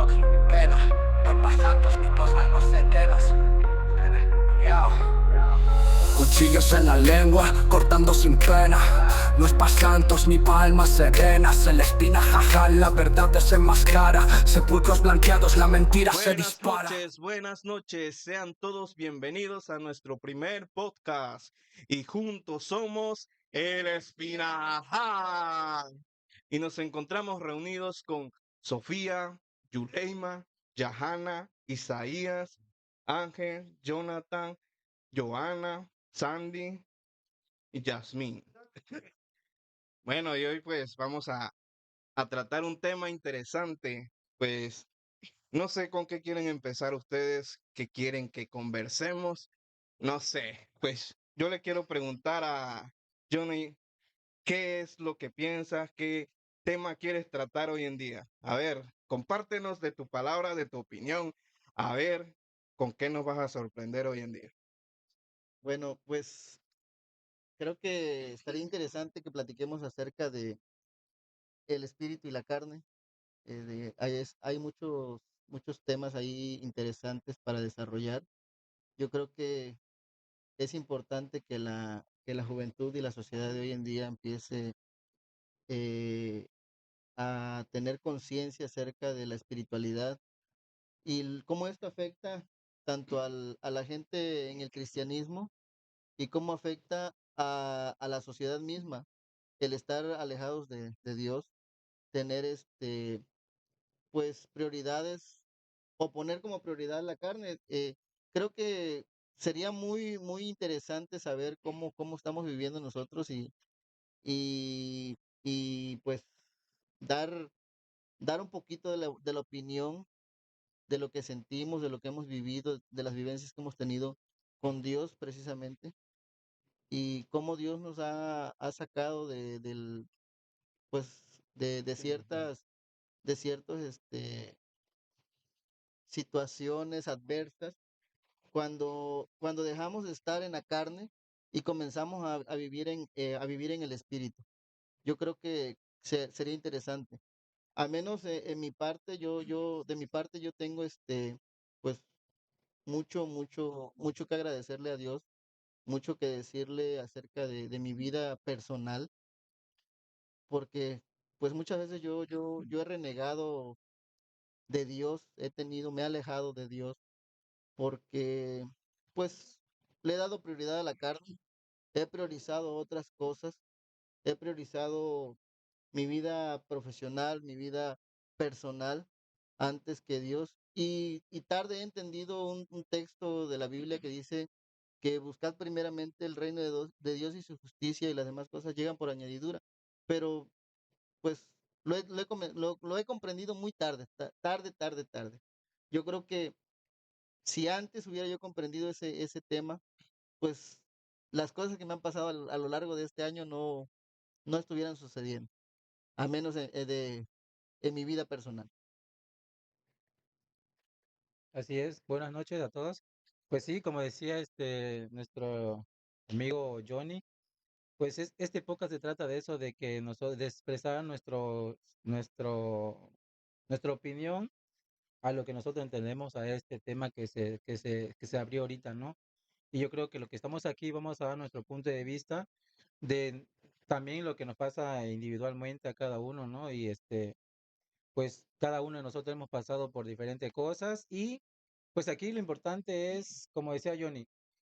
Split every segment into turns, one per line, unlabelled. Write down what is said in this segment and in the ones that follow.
tot sin pena, tot passatos ni tos almas enteras. Cuchillos en la lengua, cortando sin pena. No es pa' santos ni pa' almas serenas. En la espina, jaja, la verdad desenmascara. Sepulcros blanqueados, la mentira se dispara.
Buenas noches, sean todos bienvenidos a nuestro primer podcast. Y juntos somos El Espinaja. Y nos encontramos reunidos con Sofía, Yuleima, Yahana, Isaías, Ángel, Jonathan, Joana, Sandy y Yasmín. Bueno, y hoy pues vamos a tratar un tema interesante, pues no sé con qué quieren empezar ustedes, qué quieren que conversemos, no sé, pues yo le quiero preguntar a Johnny, ¿qué es lo que piensas, qué tema quieres tratar hoy en día? A ver, compártenos de tu palabra, de tu opinión, a ver con qué nos vas a sorprender hoy en día.
Bueno, pues creo que estaría interesante que platiquemos acerca de el espíritu y la carne. Hay muchos temas ahí interesantes para desarrollar. Yo creo que es importante que la juventud y la sociedad de hoy en día empiece eh, a tener conciencia acerca de la espiritualidad y cómo esto afecta tanto a la gente en el cristianismo y cómo afecta a la sociedad misma el estar alejados de Dios, tener pues prioridades o poner como prioridad la carne. Creo que sería muy interesante saber cómo estamos viviendo nosotros y pues dar, dar un poquito de la opinión de lo que sentimos, de lo que hemos vivido, de las vivencias que hemos tenido con Dios precisamente y cómo Dios nos ha sacado pues, de ciertos, situaciones adversas cuando dejamos de estar en la carne y comenzamos a vivir en el espíritu. Yo creo que sería interesante. Al menos en mi parte, de mi parte, yo tengo pues mucho que agradecerle a Dios, mucho que decirle acerca de mi vida personal, porque pues muchas veces yo he renegado de Dios, me he alejado de Dios, porque pues le he dado prioridad a la carne, he priorizado otras cosas, he priorizado mi vida profesional, mi vida personal antes que Dios. Y tarde he entendido un texto de la Biblia que dice que buscad primeramente el reino de Dios y su justicia y las demás cosas llegan por añadidura. Pero pues lo he comprendido muy tarde, tarde. Yo creo que si antes hubiera yo comprendido ese tema, pues las cosas que me han pasado a lo largo de este año no estuvieran sucediendo, a menos en mi vida personal.
Así es, buenas noches a todos. Pues sí, como decía nuestro amigo Johnny, pues este podcast se trata de eso, de que nosotros, de expresar nuestra opinión a lo que nosotros entendemos a este tema que se abrió ahorita, ¿no? Y yo creo que lo que estamos aquí vamos a dar nuestro punto de vista de también lo que nos pasa individualmente a cada uno, ¿no? Y pues cada uno de nosotros hemos pasado por diferentes cosas y pues aquí lo importante es, como decía Johnny,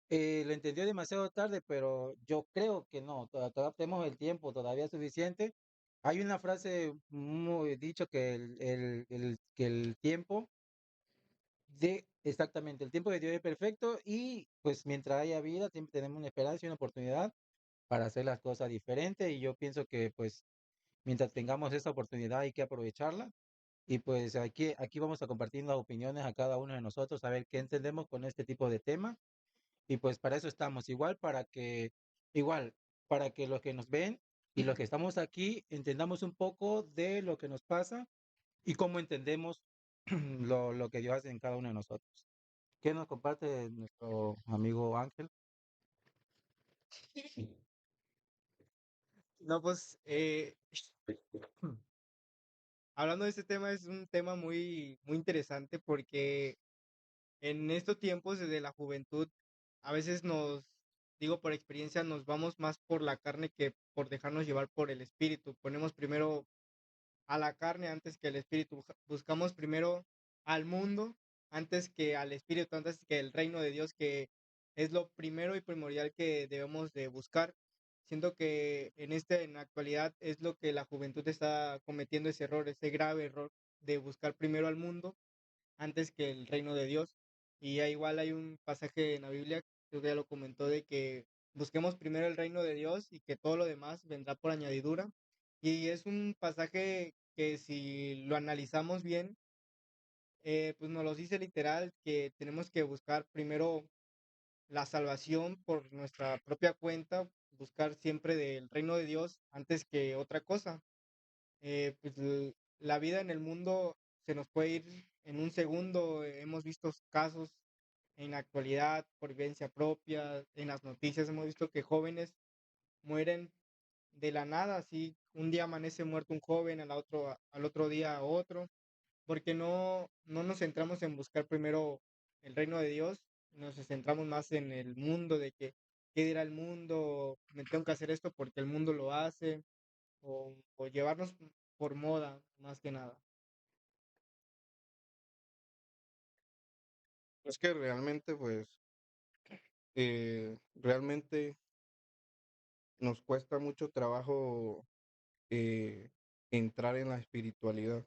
lo entendió demasiado tarde, pero yo creo que no, todavía tenemos el tiempo todavía suficiente. Hay una frase muy dicho que el tiempo exactamente, el tiempo de Dios es perfecto y pues mientras haya vida siempre tenemos una esperanza y una oportunidad para hacer las cosas diferentes y yo pienso que pues mientras tengamos esa oportunidad hay que aprovecharla y pues aquí vamos a compartir las opiniones a cada uno de nosotros, a ver qué entendemos con este tipo de tema. Y pues para eso estamos, igual, para que los que nos ven y los que estamos aquí entendamos un poco de lo que nos pasa y cómo entendemos lo que Dios hace en cada uno de nosotros. ¿Qué nos comparte nuestro amigo Ángel?
No, pues hablando de este tema, es un tema muy interesante porque en estos tiempos desde la juventud, a veces digo por experiencia, nos vamos más por la carne que por dejarnos llevar por el espíritu. Ponemos primero a la carne antes que al espíritu. Buscamos primero al mundo antes que al espíritu, antes que el reino de Dios, que es lo primero y primordial que debemos de buscar. Siento que en la actualidad es lo que la juventud está cometiendo ese error, ese grave error de buscar primero al mundo antes que el reino de Dios. Y ya igual hay un pasaje en la Biblia, creo que ya lo comentó, de que busquemos primero el reino de Dios y que todo lo demás vendrá por añadidura. Y es un pasaje que si lo analizamos bien, pues nos lo dice literal que tenemos que buscar primero la salvación por nuestra propia cuenta, buscar siempre del reino de Dios antes que otra cosa. La vida en el mundo se nos puede ir en un segundo. Hemos visto casos en la actualidad, por vivencia propia, en las noticias hemos visto que jóvenes mueren de la nada, así un día amanece muerto un joven, al otro día otro, porque no nos centramos en buscar primero el reino de Dios, nos centramos más en el mundo, de que qué dirá el mundo, me tengo que hacer esto porque el mundo lo hace, o llevarnos por moda, más que nada.
Es que realmente, pues, realmente nos cuesta mucho trabajo entrar en la espiritualidad.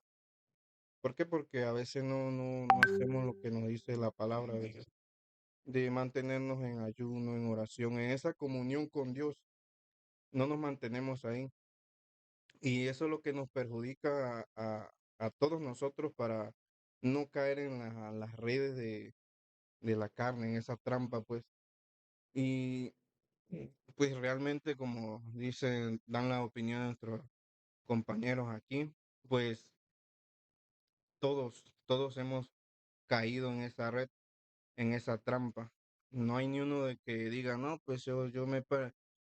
¿Por qué? Porque a veces no hacemos lo que nos dice la palabra de mantenernos en ayuno, en oración, en esa comunión con Dios. No nos mantenemos ahí. Y eso es lo que nos perjudica a todos nosotros para no caer en las redes de la carne, en esa trampa, pues. Y pues realmente, como dicen, dan la opinión de nuestros compañeros aquí, pues todos hemos caído en esa red, en esa trampa. No hay ni uno de que diga, no, pues yo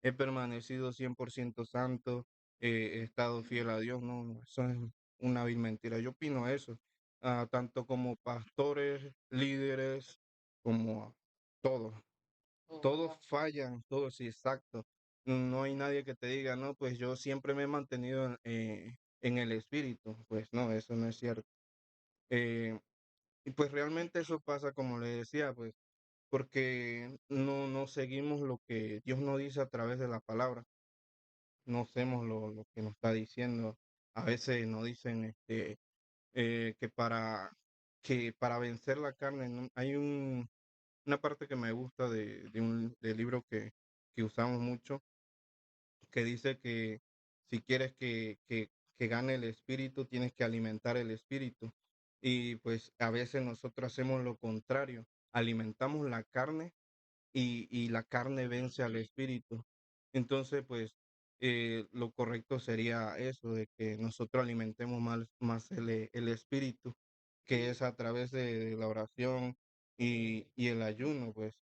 he permanecido 100% santo, he estado fiel a Dios. No, no, eso es una vil mentira. Yo opino eso, tanto como pastores, líderes, como todos. Todos fallan, todos, sí, exacto. No hay nadie que te diga, no, pues yo siempre me he mantenido en el espíritu. Pues no, eso no es cierto. Eh, y pues realmente eso pasa, como le decía, pues porque no seguimos lo que Dios nos dice a través de la palabra. No hacemos lo que nos está diciendo. A veces nos dicen que para vencer la carne, ¿no? Hay una parte que me gusta del libro que usamos mucho, que dice que si quieres que gane el espíritu, tienes que alimentar el espíritu. Y pues a veces nosotros hacemos lo contrario, alimentamos la carne y la carne vence al espíritu. Entonces, pues lo correcto sería eso, de que nosotros alimentemos más el espíritu, que es a través de la oración y el ayuno, pues,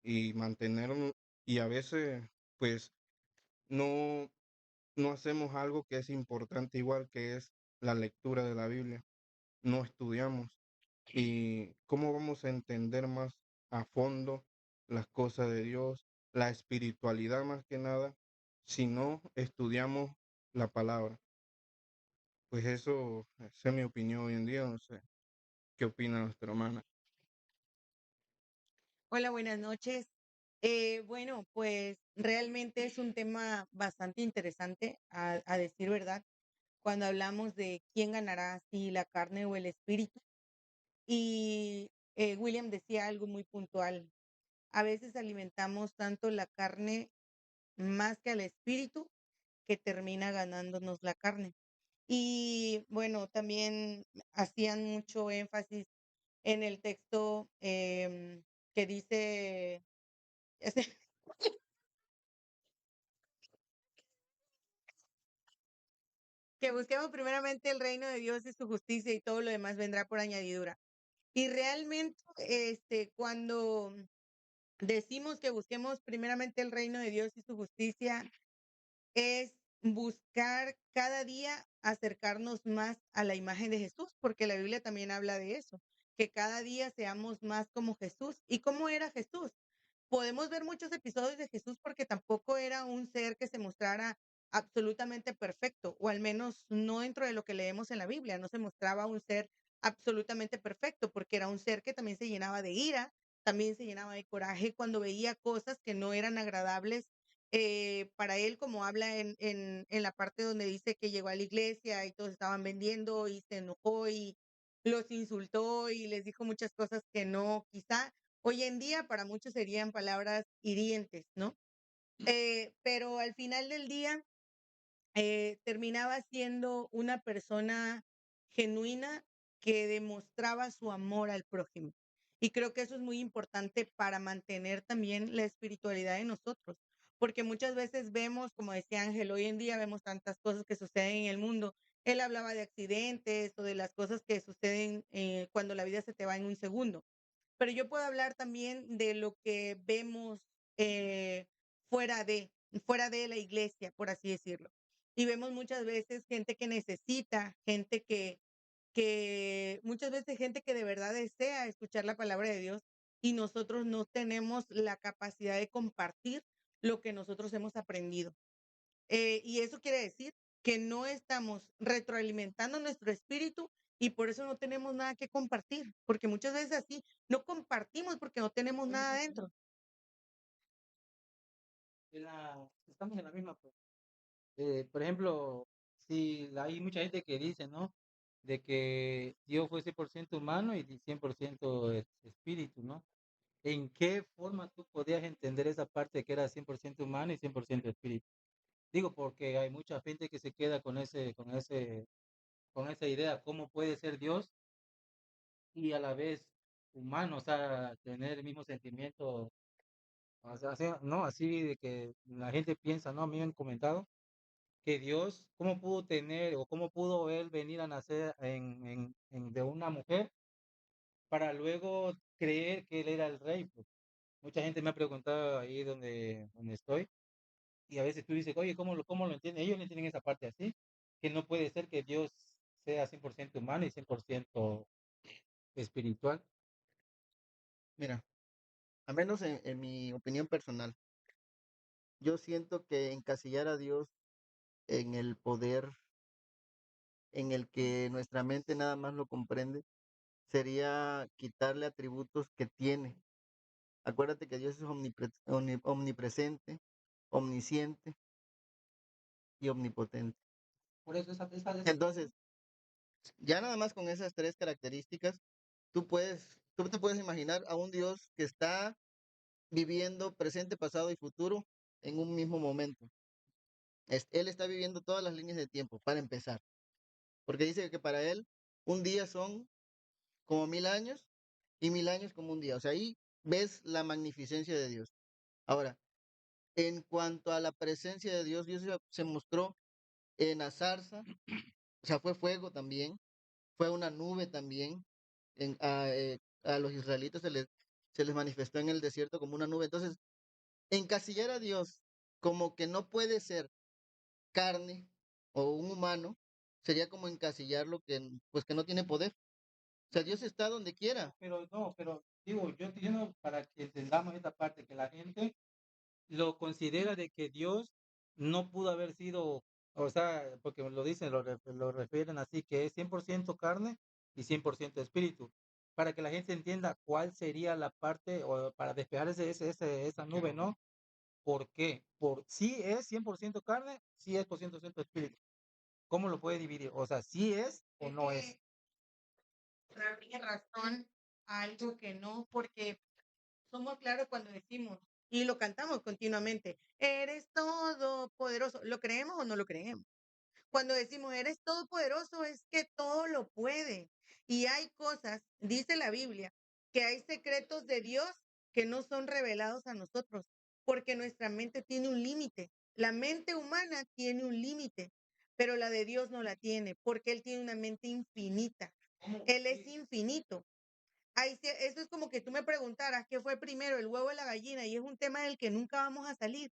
y mantenernos, y a veces, pues, no, no hacemos algo que es importante igual, que es la lectura de la Biblia. No estudiamos. ¿Y cómo vamos a entender más a fondo las cosas de Dios, la espiritualidad más que nada, si no estudiamos la palabra? Pues eso, esa es mi opinión hoy en día, no sé qué opina nuestra hermana.
Hola, buenas noches. Bueno, pues realmente es un tema bastante interesante, a decir verdad, cuando hablamos de quién ganará, si la carne o el espíritu. Y William decía algo muy puntual. A veces alimentamos tanto la carne más que al espíritu que termina ganándonos la carne. Y bueno, también hacían mucho énfasis en el texto que dice, que busquemos primeramente el reino de Dios y su justicia y todo lo demás vendrá por añadidura. Y realmente, cuando decimos que busquemos primeramente el reino de Dios y su justicia, es buscar cada día acercarnos más a la imagen de Jesús, porque la Biblia también habla de eso, que cada día seamos más como Jesús. ¿Y cómo era Jesús? Podemos ver muchos episodios de Jesús porque tampoco era un ser que se mostrara absolutamente perfecto, o al menos no dentro de lo que leemos en la Biblia, no se mostraba un ser absolutamente perfecto, porque era un ser que también se llenaba de ira, también se llenaba de coraje cuando veía cosas que no eran agradables para él, como habla en la parte donde dice que llegó a la iglesia y todos estaban vendiendo y se enojó y los insultó y les dijo muchas cosas que no, quizá hoy en día para muchos serían palabras hirientes, ¿no? Pero al final del día terminaba siendo una persona genuina que demostraba su amor al prójimo. Y creo que eso es muy importante para mantener también la espiritualidad de nosotros, porque muchas veces vemos, como decía Ángel, hoy en día vemos tantas cosas que suceden en el mundo. Él hablaba de accidentes o de las cosas que suceden cuando la vida se te va en un segundo. Pero yo puedo hablar también de lo que vemos eh, fuera de, fuera de la iglesia, por así decirlo. Y vemos muchas veces gente que necesita, gente que muchas veces gente que de verdad desea escuchar la palabra de Dios y nosotros no tenemos la capacidad de compartir lo que nosotros hemos aprendido. Y eso quiere decir que no estamos retroalimentando nuestro espíritu y por eso no tenemos nada que compartir, porque muchas veces así no compartimos porque no tenemos nada dentro.
Estamos en la misma, pues. Por ejemplo, si hay mucha gente que dice, ¿no? De que Dios fue 100% humano y 100% espíritu, ¿no? ¿En qué forma tú podías entender esa parte de que era 100% humano y 100% espíritu? Digo, porque hay mucha gente que se queda con esa idea, ¿cómo puede ser Dios y a la vez humano? O sea, tener el mismo sentimiento, o sea, ¿no? Así de que la gente piensa, ¿no? A mí me han comentado que Dios, ¿cómo pudo tener o cómo pudo él venir a nacer de una mujer para luego creer que él era el rey? Pues, mucha gente me ha preguntado ahí donde estoy y a veces tú dices, oye, ¿cómo lo entienden? Ellos no entienden esa parte así, que no puede ser que Dios sea 100% humano y 100% espiritual.
Mira, al menos en mi opinión personal, yo siento que encasillar a Dios en el poder en el que nuestra mente nada más lo comprende sería quitarle atributos que tiene. Acuérdate que Dios es omnipresente, omnisciente y omnipotente.
Por eso
Entonces, ya nada más con esas tres características, tú te puedes imaginar a un Dios que está viviendo presente, pasado y futuro en un mismo momento. Él está viviendo todas las líneas de tiempo, para empezar. Porque dice que para él un día son como 1000 años y 1000 años como un día. O sea, ahí ves la magnificencia de Dios. Ahora, en cuanto a la presencia de Dios, Dios se mostró en la zarza, o sea, fue fuego también, fue una nube también. A los israelitas se les manifestó en el desierto como una nube. Entonces, encasillar a Dios como que no puede ser carne o un humano sería como encasillarlo pues que no tiene poder. O sea, Dios está donde quiera.
Pero no, pero digo, yo estoy diciendo para que entendamos esta parte, que la gente lo considera de que Dios no pudo haber sido, o sea, porque lo dicen, lo refieren así, que es 100% carne y 100% espíritu, para que la gente entienda cuál sería la parte, o para despejar esa nube, ¿no? ¿Por qué? Si es 100% carne, si es por 100% espíritu. ¿Cómo lo puede dividir? O sea, si es o no es.
Tiene razón a algo que no, porque somos claros cuando decimos y lo cantamos continuamente, eres todopoderoso, ¿lo creemos o no lo creemos? Cuando decimos eres todopoderoso es que todo lo puede. Y hay cosas, dice la Biblia, que hay secretos de Dios que no son revelados a nosotros, porque nuestra mente tiene un límite. La mente humana tiene un límite, pero la de Dios no la tiene, porque Él tiene una mente infinita. Él es infinito. Eso es como que tú me preguntaras qué fue primero, el huevo o la gallina, y es un tema del que nunca vamos a salir.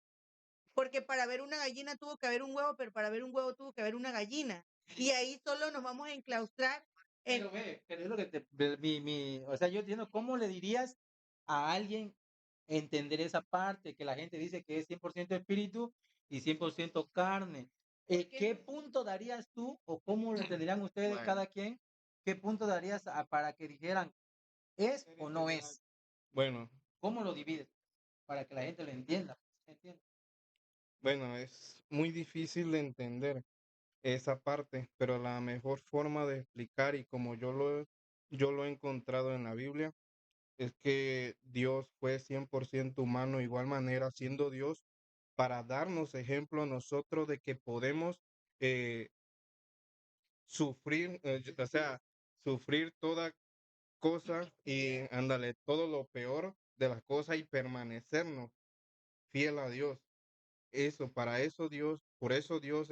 Porque para ver una gallina tuvo que haber un huevo, pero para ver un huevo tuvo que haber una gallina. Y ahí solo nos vamos a enclaustrar en...
Pero es lo que o sea, yo entiendo cómo le dirías a alguien entender esa parte, que la gente dice que es 100% espíritu y 100% carne. ¿Qué punto darías tú o cómo lo entenderían ustedes
Bueno,
cada quien? ¿Qué punto darías para que dijeran es o no es?
bueno,
¿Cómo lo divides? Para que la gente lo entienda. ¿Entiende?
bueno, es muy difícil de entender esa parte, pero la mejor forma de explicar y como yo lo he encontrado en la Biblia es que Dios fue 100% humano, igual manera siendo Dios, para darnos ejemplo a nosotros de que podemos eh, sufrir, o sea, sufrir toda cosa y ándale, todo lo peor de las cosas y permanecernos fiel a Dios. Eso, para eso Dios, por eso Dios,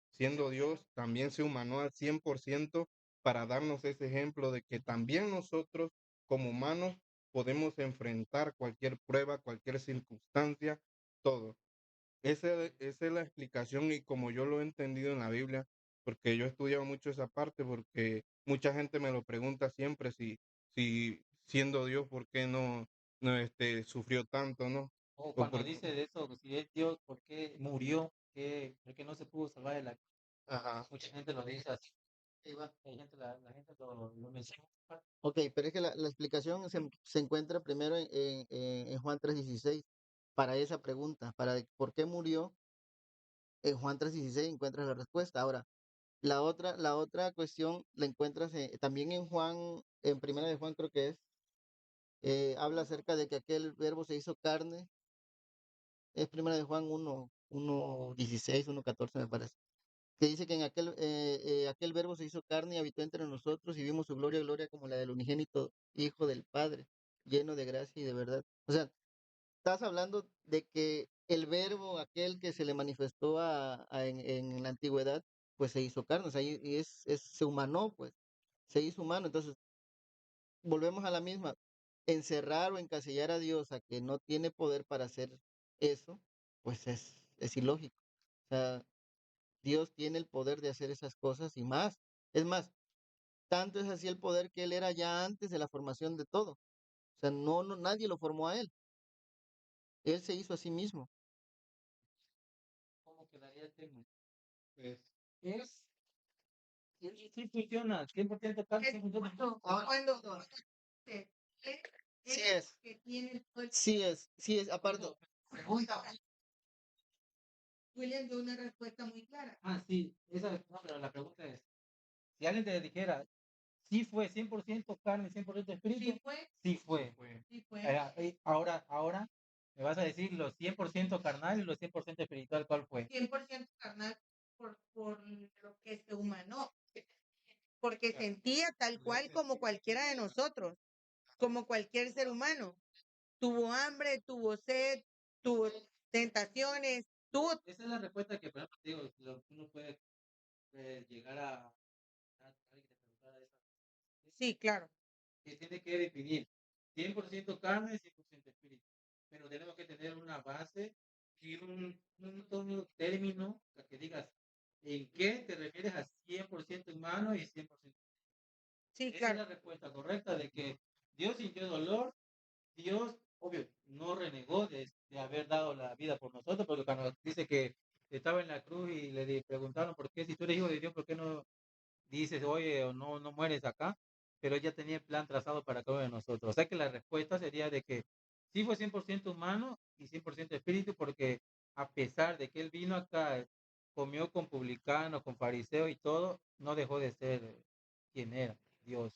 siendo Dios, también se humanó al 100% para darnos ese ejemplo de que también nosotros, como humanos, podemos enfrentar cualquier prueba, cualquier circunstancia, todo. Esa es la explicación y como yo lo he entendido en la Biblia, porque yo he estudiado mucho esa parte, porque mucha gente me lo pregunta siempre si siendo Dios, ¿por qué no sufrió tanto, no?
O
O
cuando
por,
dice de eso, si es Dios, ¿por qué murió? ¿Por qué no se pudo salvar de la...
ajá.
Mucha gente lo dice así. Hay gente, la gente lo menciona.
Ok, pero es que la explicación se encuentra primero en Juan 3:16 para esa pregunta, por qué murió. En Juan 3:16 encuentras la respuesta. Ahora, la otra cuestión la encuentras también en Juan, en Primera de Juan creo que habla acerca de que aquel verbo se hizo carne. Es Primera de Juan 1:16, 1:14 me parece. Que dice que en aquel verbo se hizo carne y habitó entre nosotros y vimos su gloria, gloria como la del unigénito Hijo del Padre, lleno de gracia y de verdad. O sea, estás hablando de que el verbo, aquel que se le manifestó en la antigüedad, pues se hizo carne, o sea, se humanó, pues, se hizo humano. Entonces, volvemos a la misma, encerrar o encasillar a Dios a que no tiene poder para hacer eso, pues es ilógico. O sea, Dios tiene el poder de hacer esas cosas y más. Es más, tanto es así el poder que Él era ya antes de la formación de todo. O sea, nadie lo formó a Él. Él se hizo a sí mismo.
¿Cómo quedaría el tema?
Es-
Es, sí funciona, 100% carne,
Es
100%
cuando se-
Sí
es
es,
que tiene todo el...
sí es, aparte,
Pregunta, William dio una respuesta muy clara.
Sí, no, pero la pregunta es, si alguien te dijera, sí fue 100% carne, 100% espíritu,
Sí fue,
sí fue.
sí fue.
Ahora me vas a decir los 100% carnal y los 100% espiritual, ¿cuál fue?
100% carnal por lo que se humanó, porque sentía tal cual como cualquiera de nosotros, como cualquier ser humano. Tuvo hambre, tuvo sed, tuvo tentaciones, tuvo...
Esa es la respuesta que, por ejemplo, te digo, uno puede llegar a alguien te preguntara esa.
Sí, claro.
Que tiene que definir 100% carne, 100% espíritu. Pero tenemos que tener una base y un término para que digas en qué te refieres a 100% humano y 100%.
Sí,
Esa es
claro.
la respuesta correcta de que Dios sintió dolor, Dios, obvio, no renegó de haber dado la vida por nosotros, porque cuando dice que estaba en la cruz y preguntaron por qué, si tú eres hijo de Dios, ¿por qué no dices, oye, o no mueres acá? Pero ella tenía el plan trazado para cada uno de nosotros. O sea que la respuesta sería de que sí fue 100% humano y 100% espíritu, porque a pesar de que él vino acá, comió con publicanos, con fariseos y todo, no dejó de ser quien era, Dios.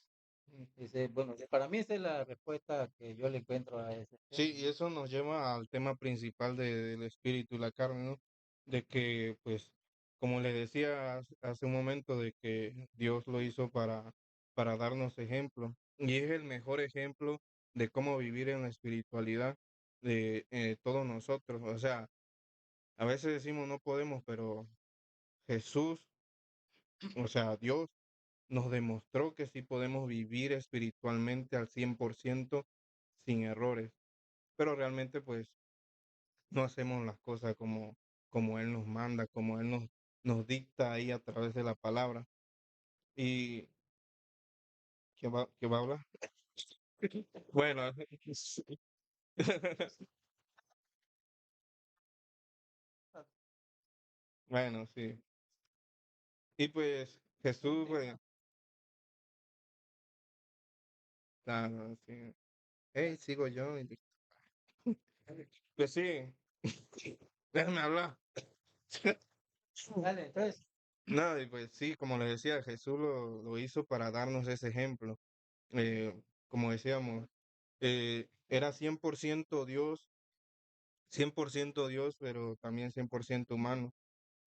Bueno, para mí esa es la respuesta que yo le encuentro a ese tema.
Sí, y eso nos lleva al tema principal del espíritu y la carne, ¿no? De que, pues, como le decía hace un momento, de que Dios lo hizo para darnos ejemplo. Y es el mejor ejemplo de cómo vivir en la espiritualidad de todos nosotros. O sea, a veces decimos no podemos, pero Jesús, o sea, Dios nos demostró que sí podemos vivir espiritualmente al 100% sin errores. Pero realmente, pues, no hacemos las cosas como Él nos manda, como Él nos dicta ahí a través de la palabra. ¿Y qué va a hablar? Bueno, sí. Bueno, sí. Y pues Jesús, pues, claro, sí. Hey, sigo yo. Pues sí, déjame hablar.
Dale, entonces.
No, y pues sí, como le decía, Jesús lo hizo para darnos ese ejemplo. Como decíamos, era 100% Dios, 100% Dios, pero también 100% humano.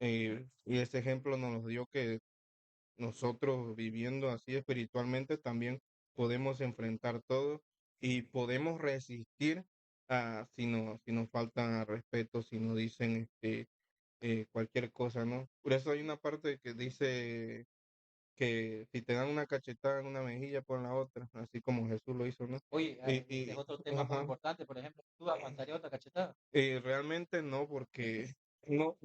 Y ese ejemplo nos dio que nosotros viviendo así espiritualmente también podemos enfrentar todo y podemos resistir si nos faltan al respeto, si nos dicen cualquier cosa, ¿no? Por eso hay una parte que dice que si te dan una cachetada en una mejilla, pon la otra, así como Jesús lo hizo, ¿no?
Oye, ese es
Y,
otro tema muy
ajá,
importante, por ejemplo, ¿tú aguantarías otra cachetada?
realmente no, porque no.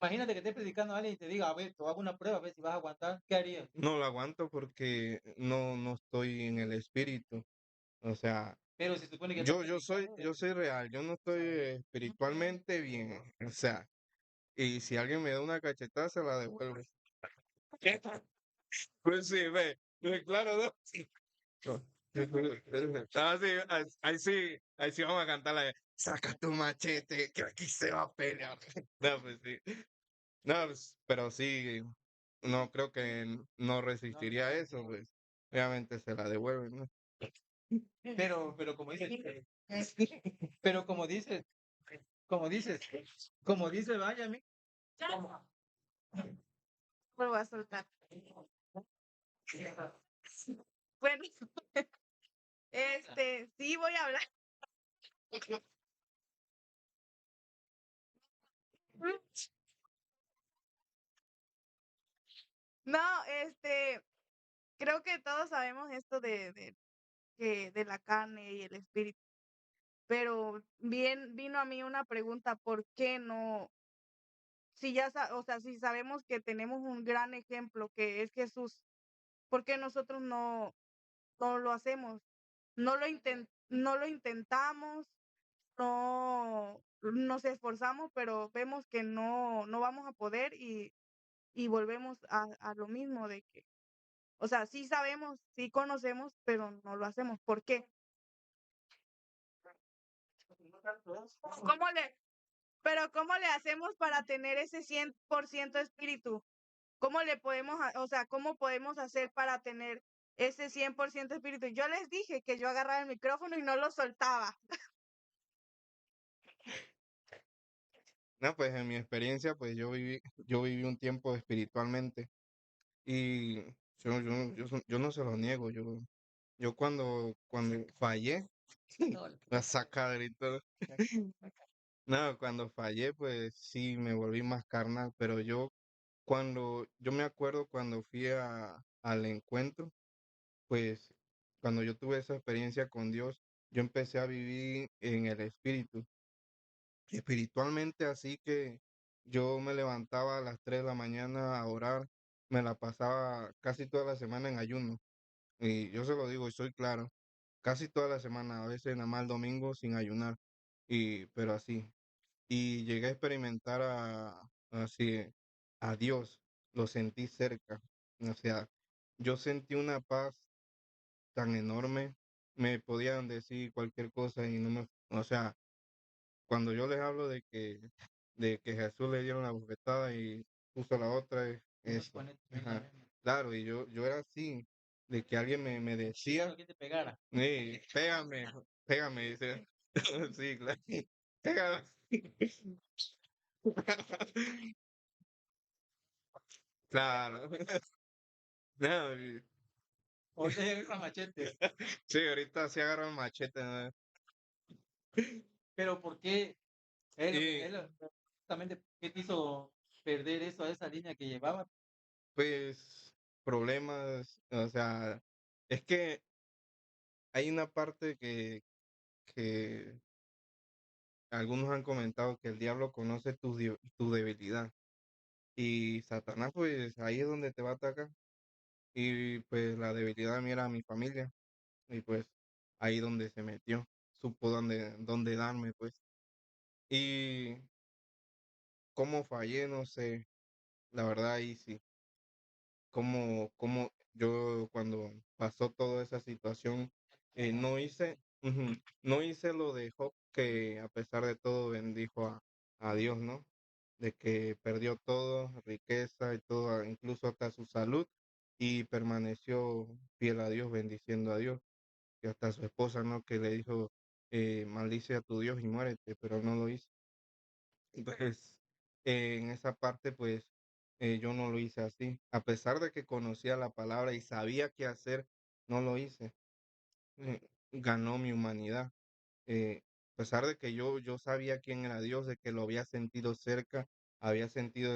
Imagínate que estés predicando a alguien y te diga, a ver, te hago una prueba, a ver si vas a aguantar, ¿qué harías?
No lo aguanto porque no estoy en el espíritu. O sea,
Pero se supone que estás
yo soy real, yo no estoy espiritualmente bien. O sea, y si alguien me da una cachetada, se la devuelvo. Pues sí, claro, ¿no? Sí. Ah, sí, ahí sí vamos a cantar la de saca tu machete, que aquí se va a pelear. No, pues sí. No, pues, pero sí, no creo que no resistiría eso, pues obviamente se la devuelven, ¿no?
Pero como dices, pero como dice, vaya,
Me voy a soltar. Bueno, sí voy a hablar. No, creo que todos sabemos esto de la carne y el espíritu, pero bien vino a mí una pregunta, ¿por qué no? Si ya, o sea, si sabemos que tenemos un gran ejemplo que es Jesús, ¿por qué nosotros no lo hacemos? No lo intentamos, no nos esforzamos, pero vemos que no vamos a poder y volvemos a lo mismo de que, o sea, sí sabemos, sí conocemos, pero no lo hacemos. ¿Por qué? ¿Cómo le, cómo le hacemos para tener ese 100% espíritu? ¿Cómo le podemos, o sea, cómo podemos hacer para tener ese 100% espíritu? Yo les dije que yo agarraba el micrófono y no lo soltaba.
No, pues en mi experiencia, pues yo viví un tiempo espiritualmente y yo no se lo niego, yo cuando fallé, la saca grito. No, cuando fallé, pues sí me volví más carnal, pero yo me acuerdo cuando fui al encuentro, pues cuando yo tuve esa experiencia con Dios, yo empecé a vivir en el espíritu, espiritualmente, así que yo me levantaba a las 3 de la mañana a orar, me la pasaba casi toda la semana en ayuno, y yo se lo digo y soy claro, casi toda la semana, a veces nada más el domingo sin ayunar, pero así. Y llegué a experimentar así a Dios, lo sentí cerca. O sea, yo sentí una paz tan enorme, me podían decir cualquier cosa y no me, o sea, cuando yo les hablo de que Jesús le dieron la bofetada y puso la otra, es eso. Ajá. Claro, y yo era así, de que alguien me decía,
que te pegara.
Pégame, pégame, dice. Sí, claro, pégame. Claro. No,
O te agarra machete.
sí, ahorita sí agarro el machete, ¿no?
Pero ¿por qué?
Y
Justamente, ¿qué te hizo perder eso a esa línea que llevaba?
pues problemas, o sea, Es que hay una parte que algunos han comentado que el diablo conoce tu debilidad y Satanás pues ahí es donde te va a atacar y pues la debilidad mía era mi familia y pues ahí donde se metió, supo dónde darme pues y cómo fallé, no sé, la verdad ahí sí, cómo yo cuando pasó toda esa situación no hice lo de Job que a pesar de todo bendijo a Dios, ¿no? De que perdió todo, riqueza y todo, incluso hasta su salud, y permaneció fiel a Dios, bendiciendo a Dios, y hasta su esposa, ¿no? Que le dijo, maldice a tu Dios y muérete, pero no lo hizo. Y pues en esa parte, pues yo no lo hice así. A pesar de que conocía la palabra y sabía qué hacer, no lo hice. Ganó mi humanidad. A pesar de que yo sabía quién era Dios, de que lo había sentido cerca, había sentido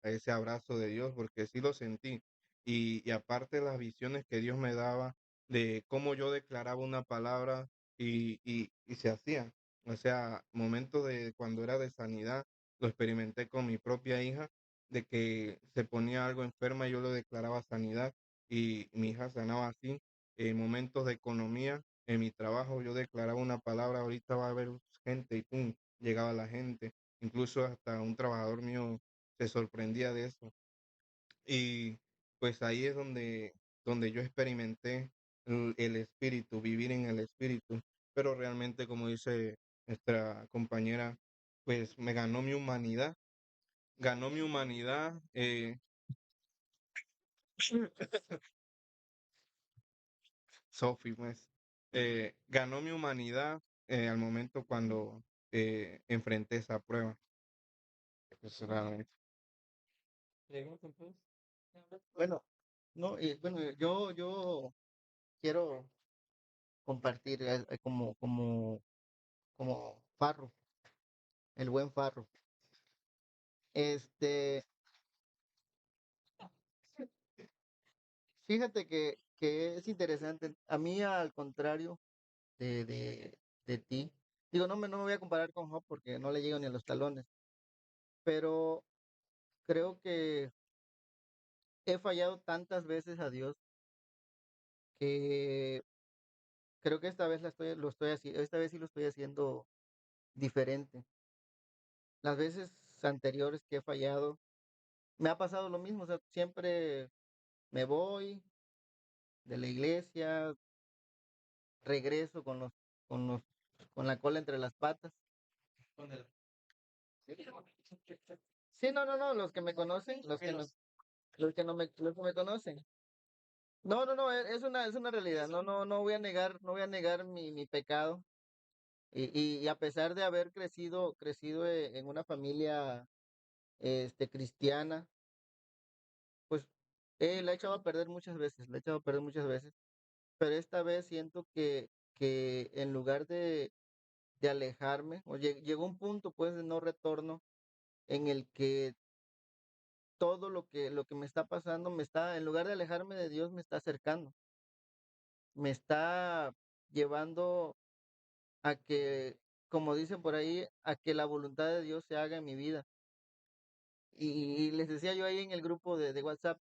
ese abrazo de Dios, porque sí lo sentí. Y aparte las visiones que Dios me daba de cómo yo declaraba una palabra y se hacía. O sea, momentos de cuando era de sanidad, lo experimenté con mi propia hija, de que se ponía algo enferma y yo le declaraba sanidad y mi hija sanaba así. Momentos de economía, en mi trabajo yo declaraba una palabra, ahorita va a haber gente y pum, llegaba la gente. Incluso hasta un trabajador mío se sorprendía de eso. Y pues ahí es donde yo experimenté el espíritu, vivir en el espíritu. Pero realmente, como dice nuestra compañera, pues me ganó mi humanidad. Sophie, pues, ganó mi humanidad al momento cuando enfrenté esa prueba. Pues, realmente.
Pregunta, pues.
Bueno, no, bueno, yo quiero compartir como Farro, el buen Farro. Este, fíjate que es interesante. A mí, al contrario de, de, de ti, digo, no me voy a comparar con Job porque no le llego ni a los talones, pero creo que he fallado tantas veces a Dios que creo que esta vez lo estoy haciendo, esta vez sí lo estoy haciendo diferente. Las veces anteriores que he fallado, me ha pasado lo mismo, o sea, siempre me voy de la iglesia, regreso con los, con la cola entre las patas.
Con el-
Sí, no, los que me conocen, los que me conocen. No, es una realidad. No voy a negar, no voy a negar mi pecado. Y a pesar de haber crecido en una familia cristiana, pues la he echado a perder muchas veces, la he echado a perder muchas veces. Pero esta vez siento que en lugar de alejarme, llegó un punto pues de no retorno en el que todo lo que me está pasando en lugar de alejarme de Dios, me está acercando, me está llevando a que, como dicen por ahí, a que la voluntad de Dios se haga en mi vida. Y les decía yo ahí en el grupo de WhatsApp,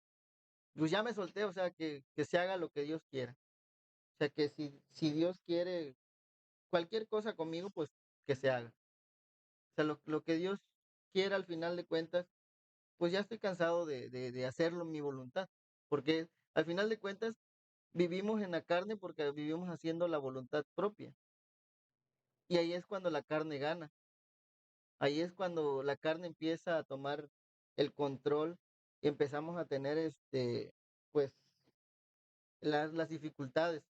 pues ya me solté, o sea, que se haga lo que Dios quiera. O sea, que si Dios quiere cualquier cosa conmigo, pues que se haga. O sea, lo que Dios quiera al final de cuentas, pues ya estoy cansado de hacerlo mi voluntad. Porque al final de cuentas, vivimos en la carne porque vivimos haciendo la voluntad propia. Y ahí es cuando la carne gana. Ahí es cuando la carne empieza a tomar el control y empezamos a tener pues las dificultades.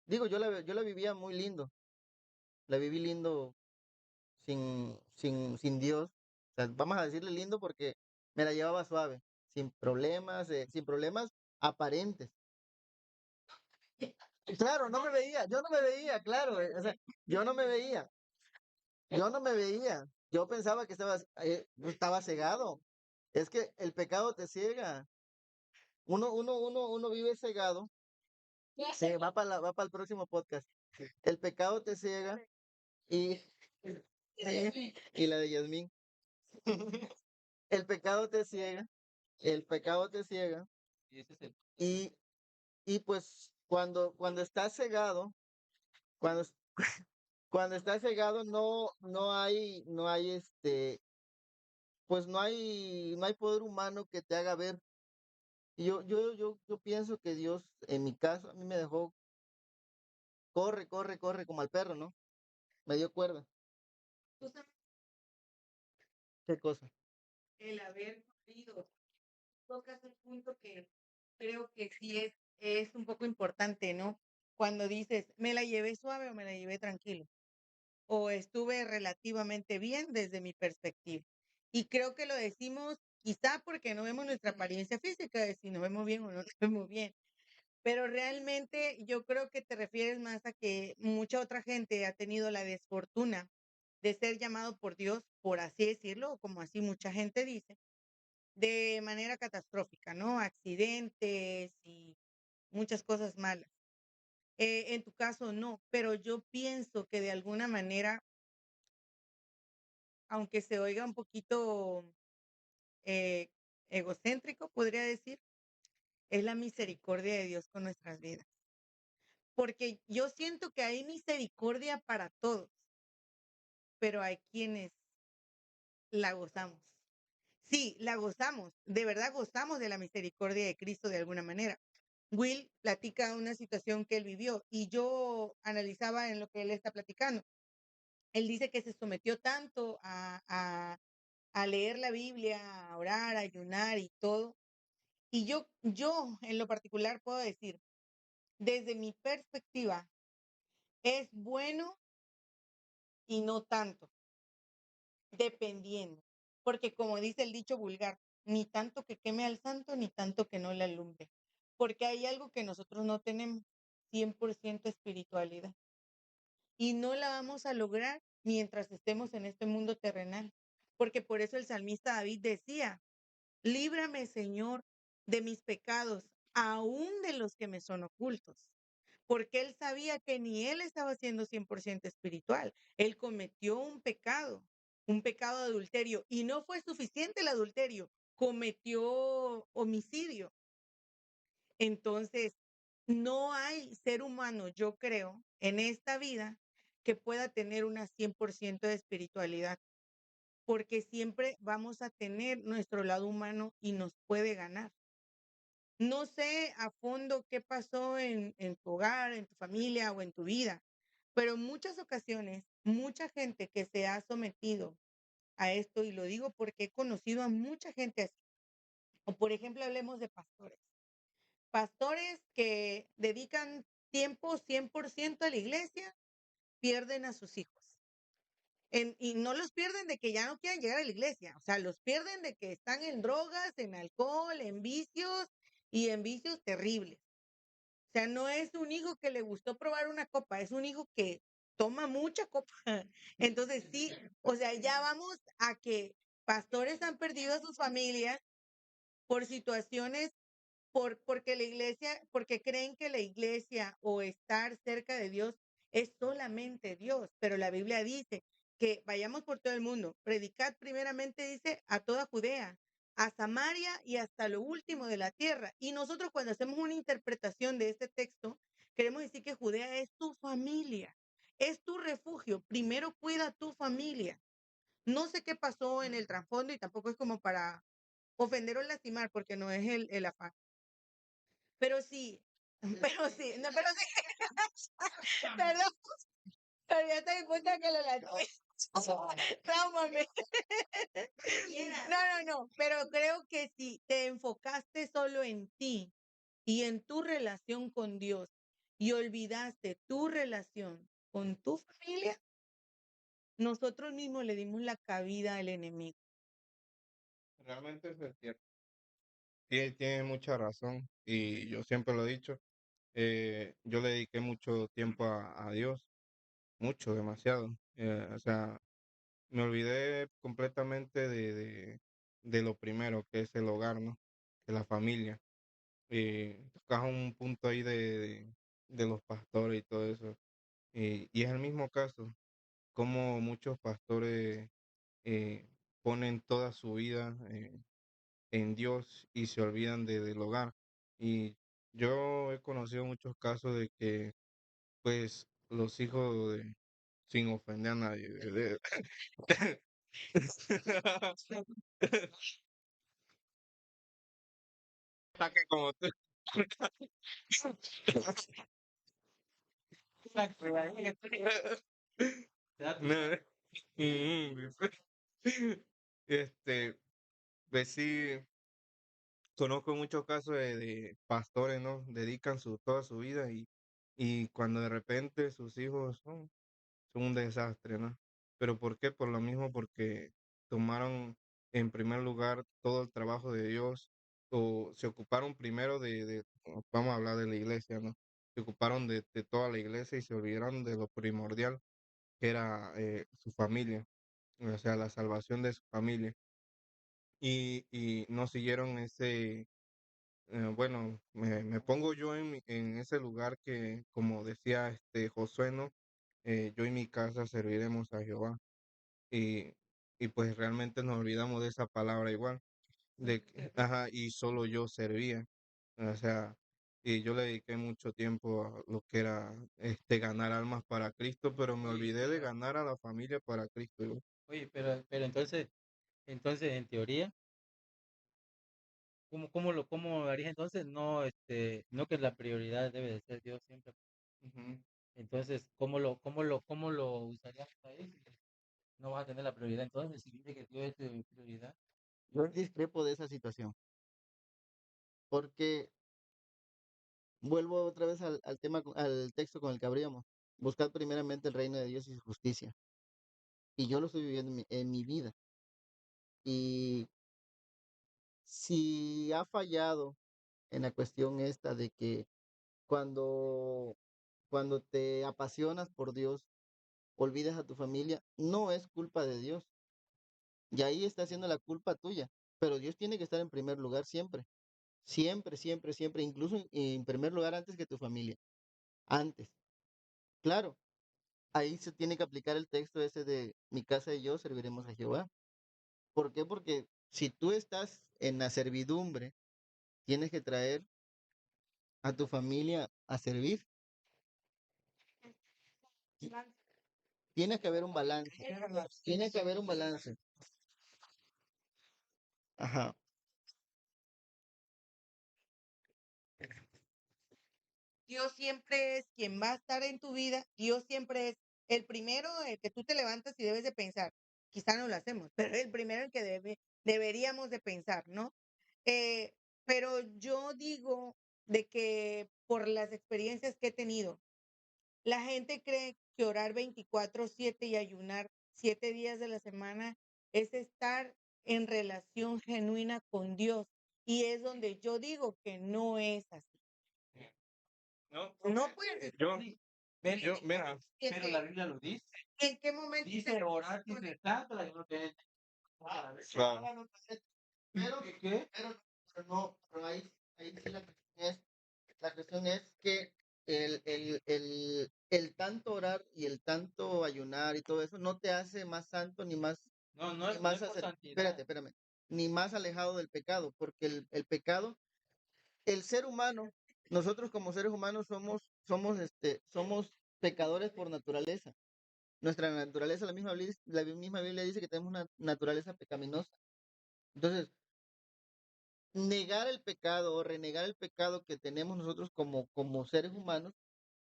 Digo, yo la vivía muy lindo, la viví lindo sin Dios. O sea, vamos a decirle lindo porque me la llevaba suave, sin problemas aparentes. Claro, yo no me veía, claro, o sea, yo no me veía, yo no me veía. Yo pensaba que estaba cegado. Es que el pecado te ciega. Uno vive cegado Sí, va para el próximo podcast. El pecado te ciega y, y la de Yasmín. El pecado te ciega, el pecado te ciega
Y ese es el...
y, y pues cuando estás cegado, cuando, es- cuando estás cegado no hay pues no hay poder humano que te haga ver. Y yo pienso que Dios, en mi caso, a mí me dejó, corre, corre, corre, como al perro, ¿no? Me dio cuerda.
Tú sabes,
¿Qué cosa?
el haber corrido, tocas un punto que creo que sí es un poco importante, ¿no? Cuando dices, ¿me la llevé suave o me la llevé tranquilo? O estuve relativamente bien desde mi perspectiva. Y creo que lo decimos quizá porque no vemos nuestra apariencia física, de si nos vemos bien o no nos vemos bien. Pero realmente yo creo que te refieres más a que mucha otra gente ha tenido la desfortuna de ser llamado por Dios, por así decirlo, o como así mucha gente dice, de manera catastrófica, ¿no? Accidentes y muchas cosas malas. En tu caso no, pero yo pienso que de alguna manera, aunque se oiga un poquito eh, egocéntrico, podría decir, es la misericordia de Dios con nuestras vidas. Porque yo siento que hay misericordia para todos, pero hay quienes la gozamos. Sí, la gozamos, de verdad gozamos de la misericordia de Cristo de alguna manera. Will platica una situación que él vivió y yo analizaba en lo que él está platicando. Él dice que se sometió tanto a leer la Biblia, a orar, a ayunar y todo. Y yo en lo particular puedo decir, desde mi perspectiva, es bueno y no tanto, dependiendo. Porque como dice el dicho vulgar, ni tanto que queme al santo, ni tanto que no le alumbre. Porque hay algo que nosotros no tenemos, 100% espiritualidad. Y no la vamos a lograr mientras estemos en este mundo terrenal. Porque por eso el salmista David decía, líbrame, Señor, de mis pecados, aún de los que me son ocultos. Porque él sabía que ni él estaba siendo 100% espiritual. Él cometió un pecado de adulterio, y no fue suficiente el adulterio, cometió homicidio. Entonces, no hay ser humano, yo creo, en esta vida que pueda tener una 100% de espiritualidad, porque siempre vamos a tener nuestro lado humano y nos puede ganar. No sé a fondo qué pasó en tu hogar, en tu familia o en tu vida, pero en muchas ocasiones, mucha gente que se ha sometido a esto, y lo digo porque he conocido a mucha gente así, o por ejemplo, hablemos de pastores. Pastores que dedican tiempo 100% a la iglesia, pierden a sus hijos. Y no los pierden de que ya no quieran llegar a la iglesia, o sea, los pierden de que están en drogas, en alcohol, en vicios y en vicios terribles. O sea, no es un hijo que le gustó probar una copa, es un hijo que toma mucha copa. Entonces, sí, o sea, ya vamos a que pastores han perdido a sus familias por situaciones, porque la iglesia, porque creen que la iglesia o estar cerca de Dios es solamente Dios, pero la Biblia dice que vayamos por todo el mundo, predicad primeramente, dice, a toda Judea, a Samaria y hasta lo último de la tierra. Y nosotros cuando hacemos una interpretación de este texto, queremos decir que Judea es tu familia, es tu refugio. Primero cuida tu familia. No sé qué pasó en el trasfondo y tampoco es como para ofender o lastimar, porque no es el afán. Pero sí, pero sí, no, pero sí, perdón, pero ya te di cuenta que lo lastimé. Tráumame. No, pero creo que si te enfocaste solo en ti y en tu relación con Dios y olvidaste tu relación con tu familia, nosotros mismos le dimos la cabida al enemigo.
Realmente eso es cierto. Y él tiene mucha razón. Y yo siempre lo he dicho. Yo le dediqué mucho tiempo a Dios. Mucho, demasiado. O sea, me olvidé completamente de lo primero, que es el hogar, ¿no? De la familia. Tocas un punto ahí de los pastores y todo eso. Y es el mismo caso, como muchos pastores eh, ponen toda su vida en Dios y se olvidan del hogar. Y yo he conocido muchos casos de que, pues, los hijos sin ofender a nadie, ataque como tú. No, este, pues sí, conozco muchos casos de pastores, ¿no? Dedican toda su vida y cuando de repente sus hijos son un desastre, ¿no? ¿Pero por qué? Por lo mismo, porque tomaron en primer lugar todo el trabajo de Dios o se ocuparon primero vamos a hablar de la iglesia, ¿no? Se ocuparon de toda la iglesia y se olvidaron de lo primordial que era su familia, o sea, la salvación de su familia. Y no siguieron bueno, me pongo yo en ese lugar que, como decía Josué, ¿no? Yo y mi casa serviremos a Jehová. Y, y pues realmente nos olvidamos de esa palabra igual, ajá, y solo yo servía. O sea, y yo le dediqué mucho tiempo a lo que era ganar almas para Cristo, pero me olvidé de ganar a la familia para Cristo.
Oye, pero entonces en teoría, cómo lo harías entonces? No, no que la prioridad debe de ser Dios siempre.
Ujú.
Entonces, cómo lo usarías ahí? Si no vas a tener la prioridad, entonces, si dice que Dios es tu prioridad.
Yo discrepo de esa situación, porque vuelvo otra vez al tema, al texto con el que abríamos. Buscad primeramente el reino de Dios y su justicia. Y yo lo estoy viviendo en mi vida. Y si ha fallado en la cuestión esta de que cuando, cuando te apasionas por Dios, olvidas a tu familia, no es culpa de Dios. Y ahí está siendo la culpa tuya. Pero Dios tiene que estar en primer lugar siempre. Siempre, siempre, siempre. Incluso en primer lugar antes que tu familia. Antes. Claro, ahí se tiene que aplicar el texto ese de mi casa y yo serviremos a Jehová. ¿Por qué? Porque si tú estás en la servidumbre, tienes que traer a tu familia a servir. Tiene que haber un balance. Tiene que haber un balance. Ajá.
Dios siempre es quien va a estar en tu vida. Dios siempre es el primero, el que tú te levantas y debes de pensar. Quizá no lo hacemos, pero el primero en que deberíamos de pensar, ¿no? Eh, pero yo digo de que por las experiencias que he tenido, la gente cree que orar 24/7 y ayunar 7 días de la semana es estar en relación genuina con Dios. Y es donde yo digo que no es así.
No,
No puedes.
yo,
Ven,
mira,
pero la Biblia lo dice.
¿En qué momento
Dice orar, dice tanto, la no te
claro,
Pero,
¿Qué?
pero no, pero ahí sí la cuestión es que el tanto orar y el tanto ayunar y todo eso no te hace más santo ni más,
No,
ni
no
más
es por
espérate,
santidad.
espérame, ni más alejado del pecado, porque el pecado, el ser humano, nosotros como seres humanos somos pecadores por naturaleza. Nuestra naturaleza, la misma Biblia dice que tenemos una naturaleza pecaminosa. Entonces, negar el pecado o renegar el pecado que tenemos nosotros como seres humanos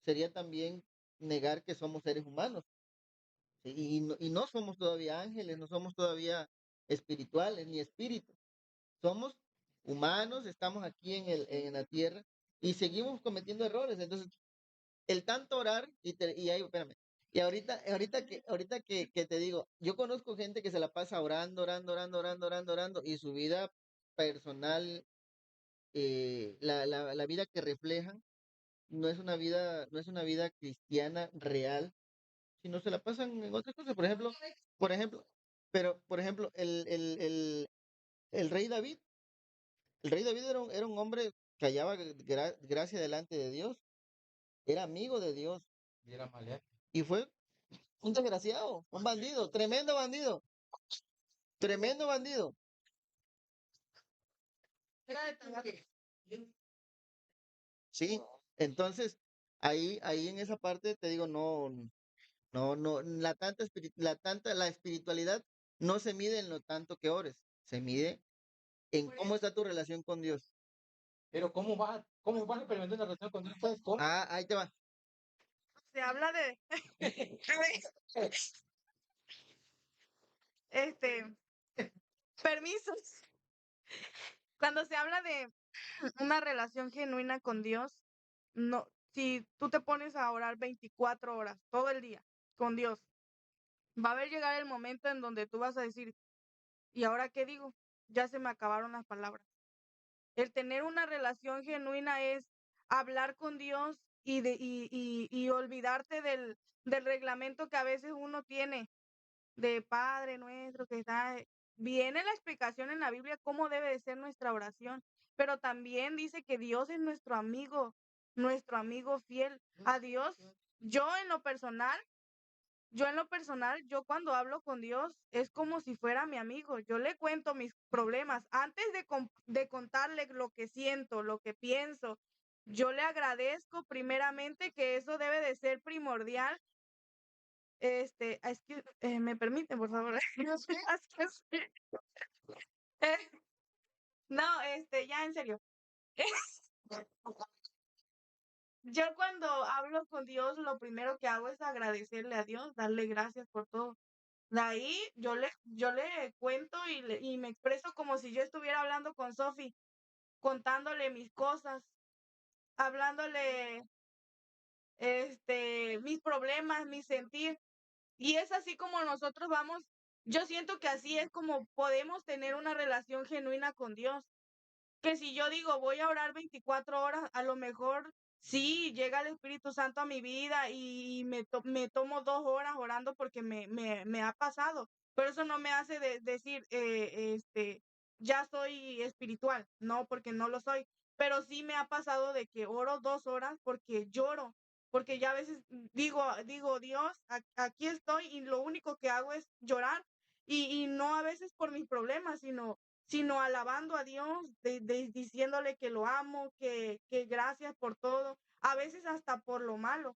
sería también negar que somos seres humanos. Y no somos todavía ángeles, no somos todavía espirituales ni espíritus. Somos humanos, estamos aquí en la tierra y seguimos cometiendo errores. Entonces, el tanto orar y ahí, espérame. Y ahorita que te digo, yo conozco gente que se la pasa orando, orando, orando, orando, orando, orando, y su vida personal, la vida que reflejan, no es una vida cristiana real, sino se la pasan en otras cosas. Por ejemplo, por ejemplo, el rey David, el rey David era un hombre que hallaba gracia delante de Dios. era amigo de Dios
Y era maleante.
y fue un desgraciado, un bandido, tremendo bandido, tremendo bandido.
Era de trabajo.
Sí, entonces ahí en esa parte te digo, no, la espiritualidad no se mide en lo tanto que ores, se mide en cómo está tu relación con Dios.
Pero ¿cómo vas a experimentar una relación con Dios? ¿Sabes cómo?
Ah, ahí te va.
Se habla de, este, permisos. Cuando se habla de una relación genuina con Dios, no, si tú te pones a orar 24 horas, todo el día, con Dios, va a haber llegar el momento en donde tú vas a decir, ¿y ahora qué digo? Ya se me acabaron las palabras. El tener una relación genuina es hablar con Dios y olvidarte del reglamento que a veces uno tiene de Padre nuestro que está. Viene la explicación en la Biblia cómo debe de ser nuestra oración, pero también dice que Dios es nuestro amigo fiel. A Dios, yo en lo personal, yo cuando hablo con Dios es como si fuera mi amigo. Yo le cuento mis problemas antes de contarle lo que siento, lo que pienso. Yo le agradezco primeramente, que eso debe de ser primordial. ¿Me permiten, por favor? Eh, no, ya en serio. Yo cuando hablo con Dios, lo primero que hago es agradecerle a Dios, darle gracias por todo. De ahí yo le cuento y me expreso como si yo estuviera hablando con Sophie, contándole mis cosas, hablándole, mis problemas, mi sentir. Y es así como nosotros vamos, yo siento que así es como podemos tener una relación genuina con Dios. Que si yo digo, voy a orar 24 horas, a lo mejor sí llega el Espíritu Santo a mi vida y me tomo 2 horas orando porque me ha pasado, pero eso no me hace decir, ya soy espiritual, no, porque no lo soy, pero sí me ha pasado de que oro 2 horas porque lloro, porque ya a veces digo, Dios, aquí estoy y lo único que hago es llorar y no a veces por mis problemas, sino alabando a Dios, diciéndole que lo amo, que gracias por todo, a veces hasta por lo malo.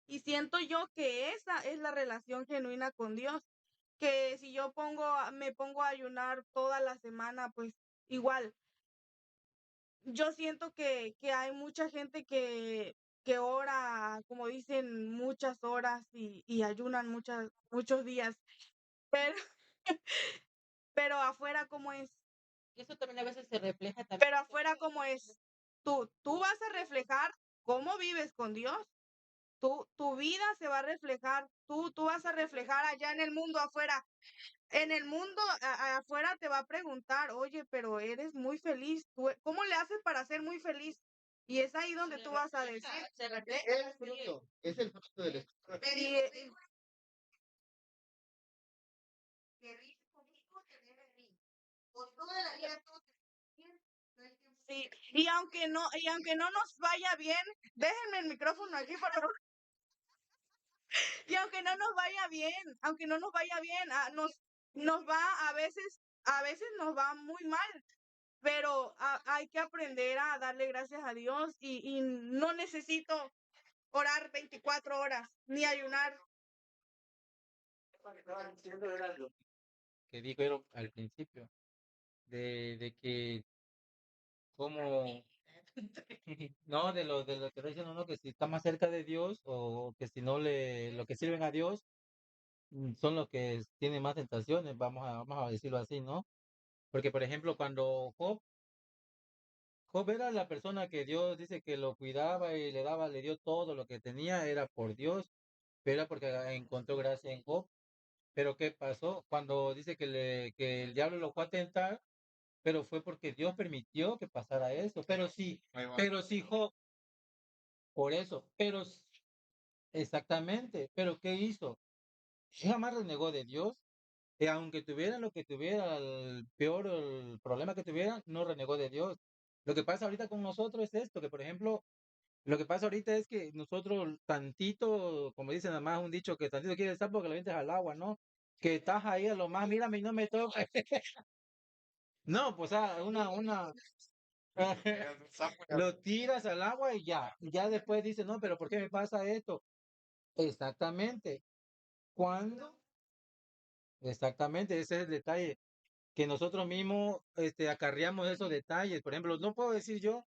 Y siento yo que esa es la relación genuina con Dios, que si yo me pongo a ayunar toda la semana, pues igual, yo siento que hay mucha gente que ora, como dicen, muchas horas y ayunan muchos días, pero, pero afuera, ¿cómo es?
Eso también a veces se refleja también.
Pero afuera, ¿cómo es? Tú vas a reflejar cómo vives con Dios. Tu vida se va a reflejar. Tú vas a reflejar allá en el mundo afuera. En el mundo afuera te va a preguntar, oye, pero eres muy feliz. ¿Cómo le haces para ser muy feliz? Y es ahí donde tú vas a decir.
Se refleja.
Es el fruto del Espíritu.
Y, sí, y aunque no nos vaya bien, déjenme el micrófono aquí, por favor. Y aunque no nos vaya bien, nos va a veces nos va muy mal, pero hay que aprender a darle gracias a Dios y no necesito orar 24 horas ni ayunar.
Que dijeron al principio, de que como, no, de lo que está diciendo uno, que si está más cerca de Dios o que si no lo que sirven a Dios son los que tienen más tentaciones, vamos a decirlo así, ¿no? Porque, por ejemplo, cuando Job era la persona que Dios dice que lo cuidaba y le dio todo lo que tenía, era por Dios, pero era porque encontró gracia en Job. Pero ¿qué pasó? Cuando dice que el diablo lo fue a tentar, pero fue porque Dios permitió que pasara eso. Pero sí, Job, por eso, exactamente, pero ¿qué hizo? Jamás renegó de Dios, y aunque tuviera lo que tuviera, el problema que tuviera, no renegó de Dios. Lo que pasa ahorita con nosotros es esto, que por ejemplo, Lo que pasa ahorita es que nosotros tantito, como dicen nada más un dicho, que tantito quiere estar porque lo metes al agua, ¿no? Que estás ahí a lo más, mírame y no me toques. No, pues una, lo tiras al agua y ya. Y ya después dices, no, pero ¿por qué me pasa esto? Exactamente. ¿Cuándo? Exactamente, ese es el detalle. Que nosotros mismos acarreamos esos detalles. Por ejemplo, no puedo decir yo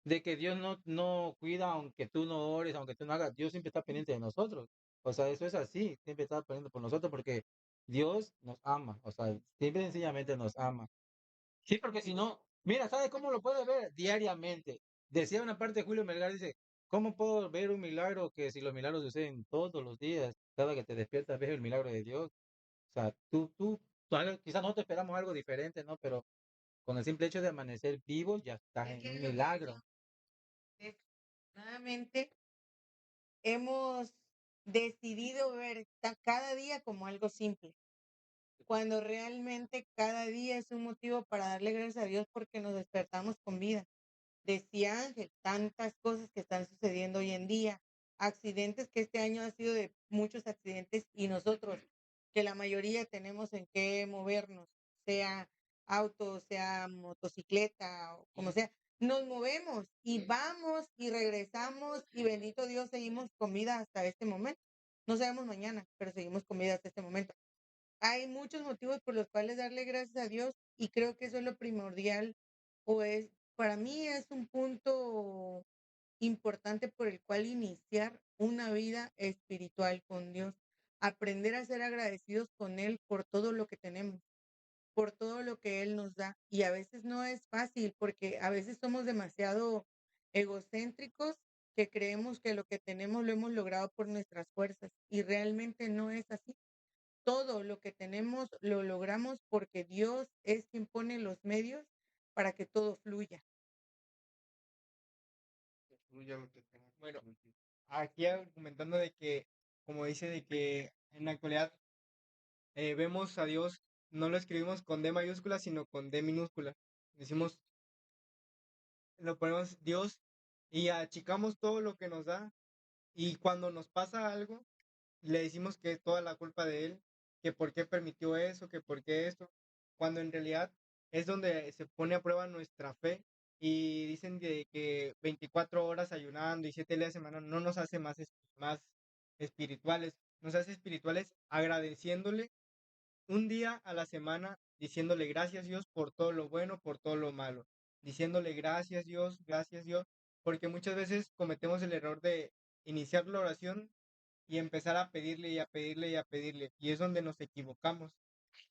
de que Dios no cuida aunque tú no ores, aunque tú no hagas, Dios siempre está pendiente de nosotros. O sea, eso es así, siempre está pendiente por nosotros porque Dios nos ama, o sea, siempre sencillamente nos ama. Sí, porque si no, mira, ¿sabes cómo lo puedes ver? Diariamente. Decía una parte de Julio Melgar, dice, ¿cómo puedo ver un milagro que si los milagros suceden todos los días, cada que te despiertas ves el milagro de Dios? O sea, quizás nosotros esperamos algo diferente, ¿no? Pero con el simple hecho de amanecer vivos ya estás
Es
en
que
un
es lo que
milagro.
desafortunadamente hemos decidido ver cada día como algo simple, cuando realmente cada día es un motivo para darle gracias a Dios porque nos despertamos con vida. Decía Ángel, tantas cosas que están sucediendo hoy en día, accidentes que este año ha sido de muchos accidentes y nosotros, que la mayoría tenemos en qué movernos, sea auto, sea motocicleta o como sea, nos movemos y vamos y regresamos y bendito Dios seguimos con vida hasta este momento. No sabemos mañana, pero seguimos con vida hasta este momento. Hay muchos motivos por los cuales darle gracias a Dios y creo que eso es lo primordial o es, para mí es un punto importante por el cual iniciar una vida espiritual con Dios, aprender a ser agradecidos con Él por todo lo que tenemos, por todo lo que Él nos da. Y a veces no es fácil porque a veces somos demasiado egocéntricos que creemos que lo que tenemos lo hemos logrado por nuestras fuerzas y realmente no es así. Todo lo que tenemos lo logramos porque Dios es quien pone los medios para que todo fluya.
Bueno, aquí argumentando de que, como dice, de que en la actualidad vemos a Dios, no lo escribimos con D mayúscula, sino con D minúscula. Decimos, lo ponemos Dios y achicamos todo lo que nos da. Y cuando nos pasa algo, le decimos que es toda la culpa de él, que por qué permitió eso, que por qué esto, cuando en realidad es donde se pone a prueba nuestra fe y dicen de que 24 horas ayunando y 7 días a semana no nos hace más espirituales, nos hace espirituales agradeciéndole un día a la semana, diciéndole gracias Dios por todo lo bueno, por todo lo malo, diciéndole gracias Dios, porque muchas veces cometemos el error de iniciar la oración y empezar a pedirle y a pedirle y a pedirle. Y es donde nos equivocamos.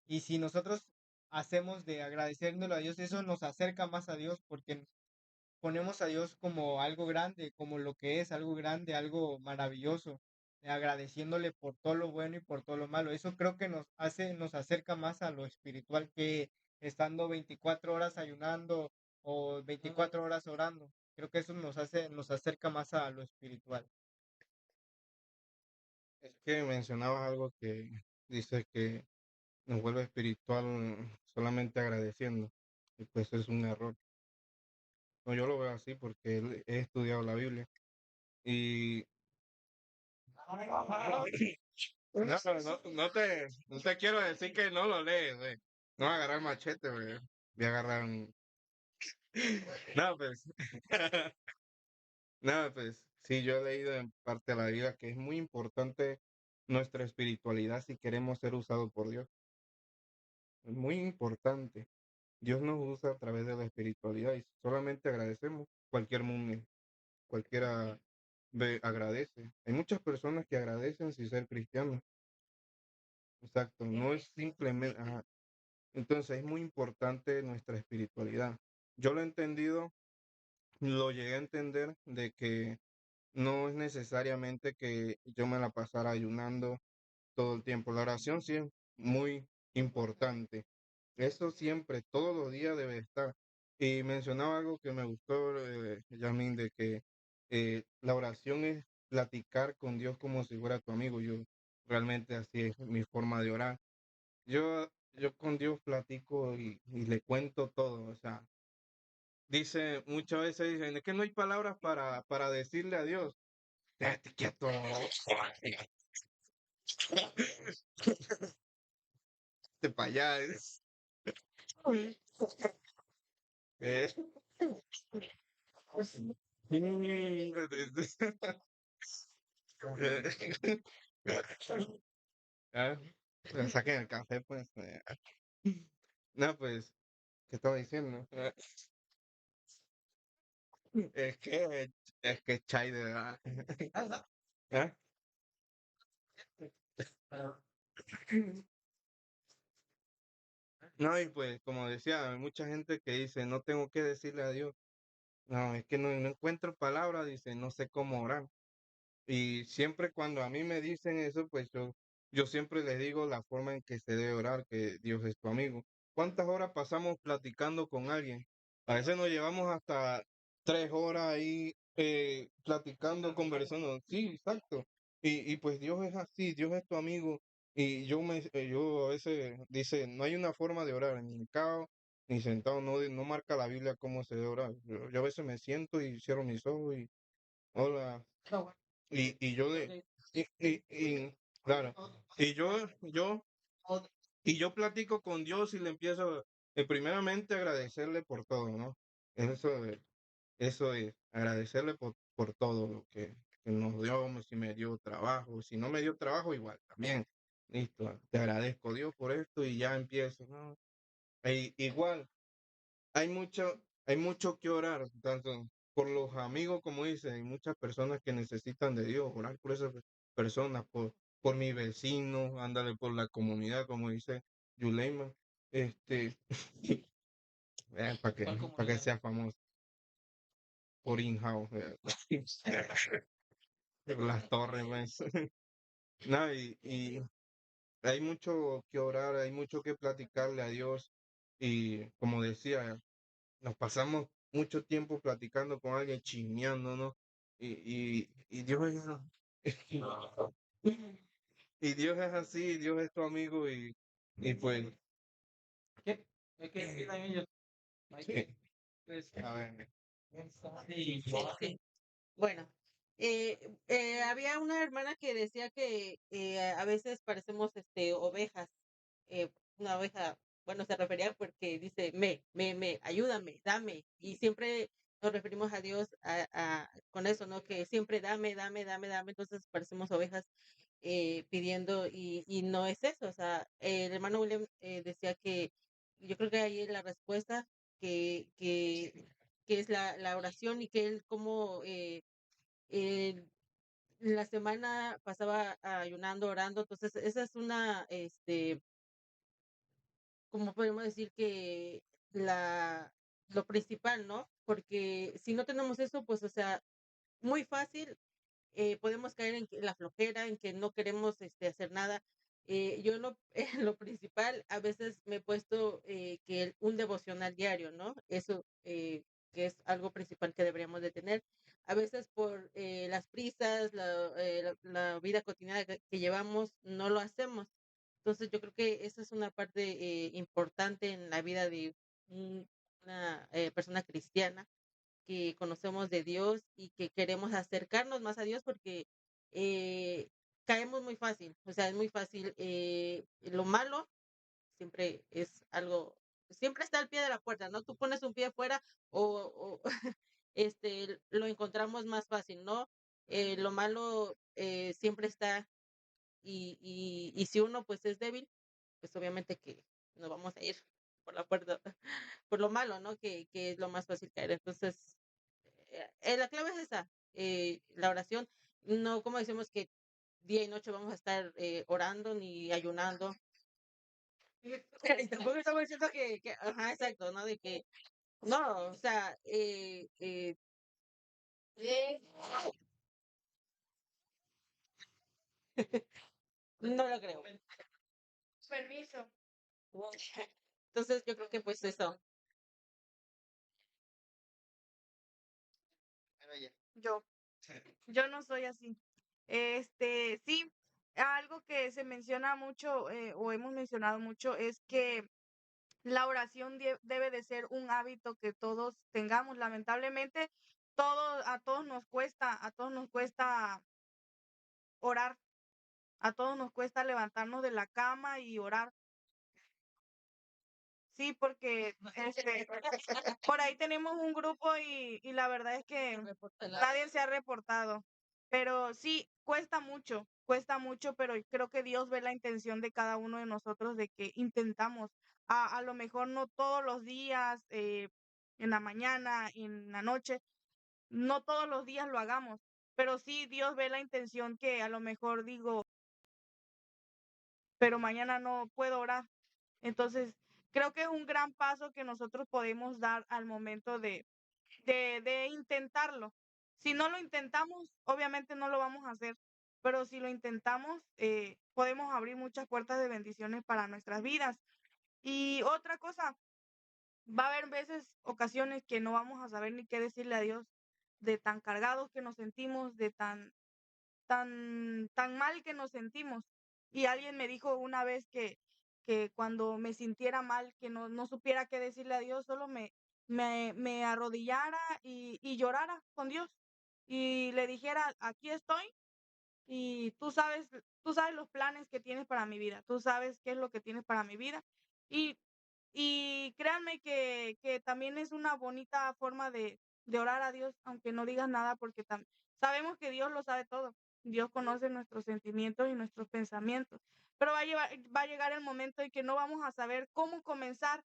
Y si nosotros hacemos de agradeciéndolo a Dios, eso nos acerca más a Dios porque ponemos a Dios como algo grande, como lo que es, algo grande, algo maravilloso, agradeciéndole por todo lo bueno y por todo lo malo. Eso creo que nos acerca más a lo espiritual que estando 24 horas ayunando o 24 horas orando. Creo que eso nos acerca más a lo espiritual.
Es que mencionabas algo que dice que nos vuelve espiritual solamente agradeciendo. Y pues es un error. No, yo lo veo así porque he estudiado la Biblia. Y no te quiero decir que no lo lees, güey. No voy a agarrar machete, güey. Voy a agarrar un... No, pues. No, pues. Sí, yo he leído en parte de la Biblia que es muy importante nuestra espiritualidad si queremos ser usados por Dios. Es muy importante. Dios nos usa a través de la espiritualidad y solamente agradecemos. Cualquiera agradece. Hay muchas personas que agradecen sin ser cristianos. Exacto, no es simplemente, ajá. Entonces es muy importante nuestra espiritualidad. Yo lo he entendido, lo llegué a entender de que no es necesariamente que yo me la pasara ayunando todo el tiempo. La oración sí es muy importante. Eso siempre, todos los días debe estar. Y mencionaba algo que me gustó, Yasmín, de que la oración es platicar con Dios como si fuera tu amigo. Yo realmente así es mi forma de orar. Yo con Dios platico y le cuento todo, o sea, dice, muchas veces dicen, es que no hay palabras para decirle a Dios. Quédate quieto. Te pa' allá. Eh. Ah, saquen el café, pues. No, pues, ¿qué estaba diciendo? Es que, es que Chai de verdad. ¿Ah? No, y pues, como decía, hay mucha gente que dice, no tengo que decirle a Dios. No, es que no encuentro palabras, dice, no sé cómo orar. Y siempre cuando a mí me dicen eso, pues yo siempre les digo la forma en que se debe orar, que Dios es tu amigo. ¿Cuántas horas pasamos platicando con alguien? A veces nos llevamos hasta 3 horas ahí platicando, conversando. Sí, exacto. Y pues Dios es así, Dios es tu amigo. Y yo a veces dice, no hay una forma de orar, ni en cao, ni sentado, no marca la Biblia cómo se debe orar. Yo a veces me siento y cierro mis ojos y hola. Y yo de, claro, y yo platico con Dios y le empiezo, primeramente agradecerle por todo, ¿no? Eso es, agradecerle por todo lo que nos dio, si me dio trabajo, si no me dio trabajo, igual, también, listo, te agradezco Dios por esto y ya empiezo, ¿no? Igual, hay mucho que orar, tanto por los amigos, como dice, hay muchas personas que necesitan de Dios, orar por esas personas, por mi vecino, ándale por la comunidad, como dice Yuleima, este, para que sea famoso, por in-house, las torres, pues. No, y hay mucho que orar, hay mucho que platicarle a Dios, y como decía, nos pasamos mucho tiempo platicando con alguien, chismeando, ¿no? Y Dios es y Dios es así, Dios es tu amigo y pues
¿Qué? Es que sí, también yo.
sí,
Pues,
a ver,
Sí, sí. Bueno, había una hermana que decía que a veces parecemos ovejas. Una oveja, bueno, se refería porque dice, ayúdame, dame. Y siempre nos referimos a Dios con eso, ¿no? Que siempre dame, dame, dame, dame. Entonces parecemos ovejas pidiendo y no es eso. O sea, el hermano William decía que yo creo que ahí es la respuesta que, que, que es la oración y que él como eh, la semana pasaba ayunando, orando. Entonces esa es como podemos decir que lo principal, ¿no? Porque si no tenemos eso, pues, o sea, muy fácil podemos caer en la flojera, en que no queremos hacer nada. Yo lo, lo principal, a veces me he puesto un devocional diario, ¿no? Eso que es algo principal que deberíamos de tener. A veces por las prisas, la vida cotidiana que llevamos, no lo hacemos. Entonces yo creo que esa es una parte importante en la vida de una persona cristiana que conocemos de Dios y que queremos acercarnos más a Dios porque eh, caemos muy fácil, o sea, es muy fácil. Lo malo siempre es algo, siempre está al pie de la puerta, ¿no? Tú pones un pie afuera o lo encontramos más fácil, ¿no? Lo malo siempre está y si uno pues es débil, pues obviamente que nos vamos a ir por la puerta, por lo malo, ¿no? Que es lo más fácil caer. Entonces, la clave es esa, la oración. No, como decimos que día y noche vamos a estar orando ni ayunando. Y tampoco estamos diciendo ajá, exacto, ¿no? De que, no, o sea, no lo creo. Permiso. Entonces, yo creo que pues eso.
Yo, yo no soy así. Sí, algo que se menciona mucho o hemos mencionado mucho es que la oración debe de ser un hábito que todos tengamos. Lamentablemente, a todos nos cuesta orar, a todos nos cuesta levantarnos de la cama y orar. Sí, porque por ahí tenemos un grupo y la verdad es que nadie se ha reportado. Pero sí, cuesta mucho, pero creo que Dios ve la intención de cada uno de nosotros de que intentamos. A lo mejor no todos los días, en la mañana, en la noche, no todos los días lo hagamos, pero sí Dios ve la intención que a lo mejor digo, pero mañana no puedo orar. Entonces, creo que es un gran paso que nosotros podemos dar al momento de intentarlo. Si no lo intentamos, obviamente no lo vamos a hacer, pero si lo intentamos, podemos abrir muchas puertas de bendiciones para nuestras vidas. Y otra cosa, va a haber veces, ocasiones que no vamos a saber ni qué decirle a Dios, de tan cargados que nos sentimos, de tan mal que nos sentimos. Y alguien me dijo una vez que cuando me sintiera mal, que no supiera qué decirle a Dios, solo me arrodillara y llorara con Dios. Y le dijera, aquí estoy y tú sabes los planes que tienes para mi vida, tú sabes qué es lo que tienes para mi vida. Y, y créanme que también es una bonita forma de orar a Dios, aunque no digas nada, porque sabemos que Dios lo sabe todo. Dios conoce nuestros sentimientos y nuestros pensamientos. Pero va a llegar el momento en que no vamos a saber cómo comenzar,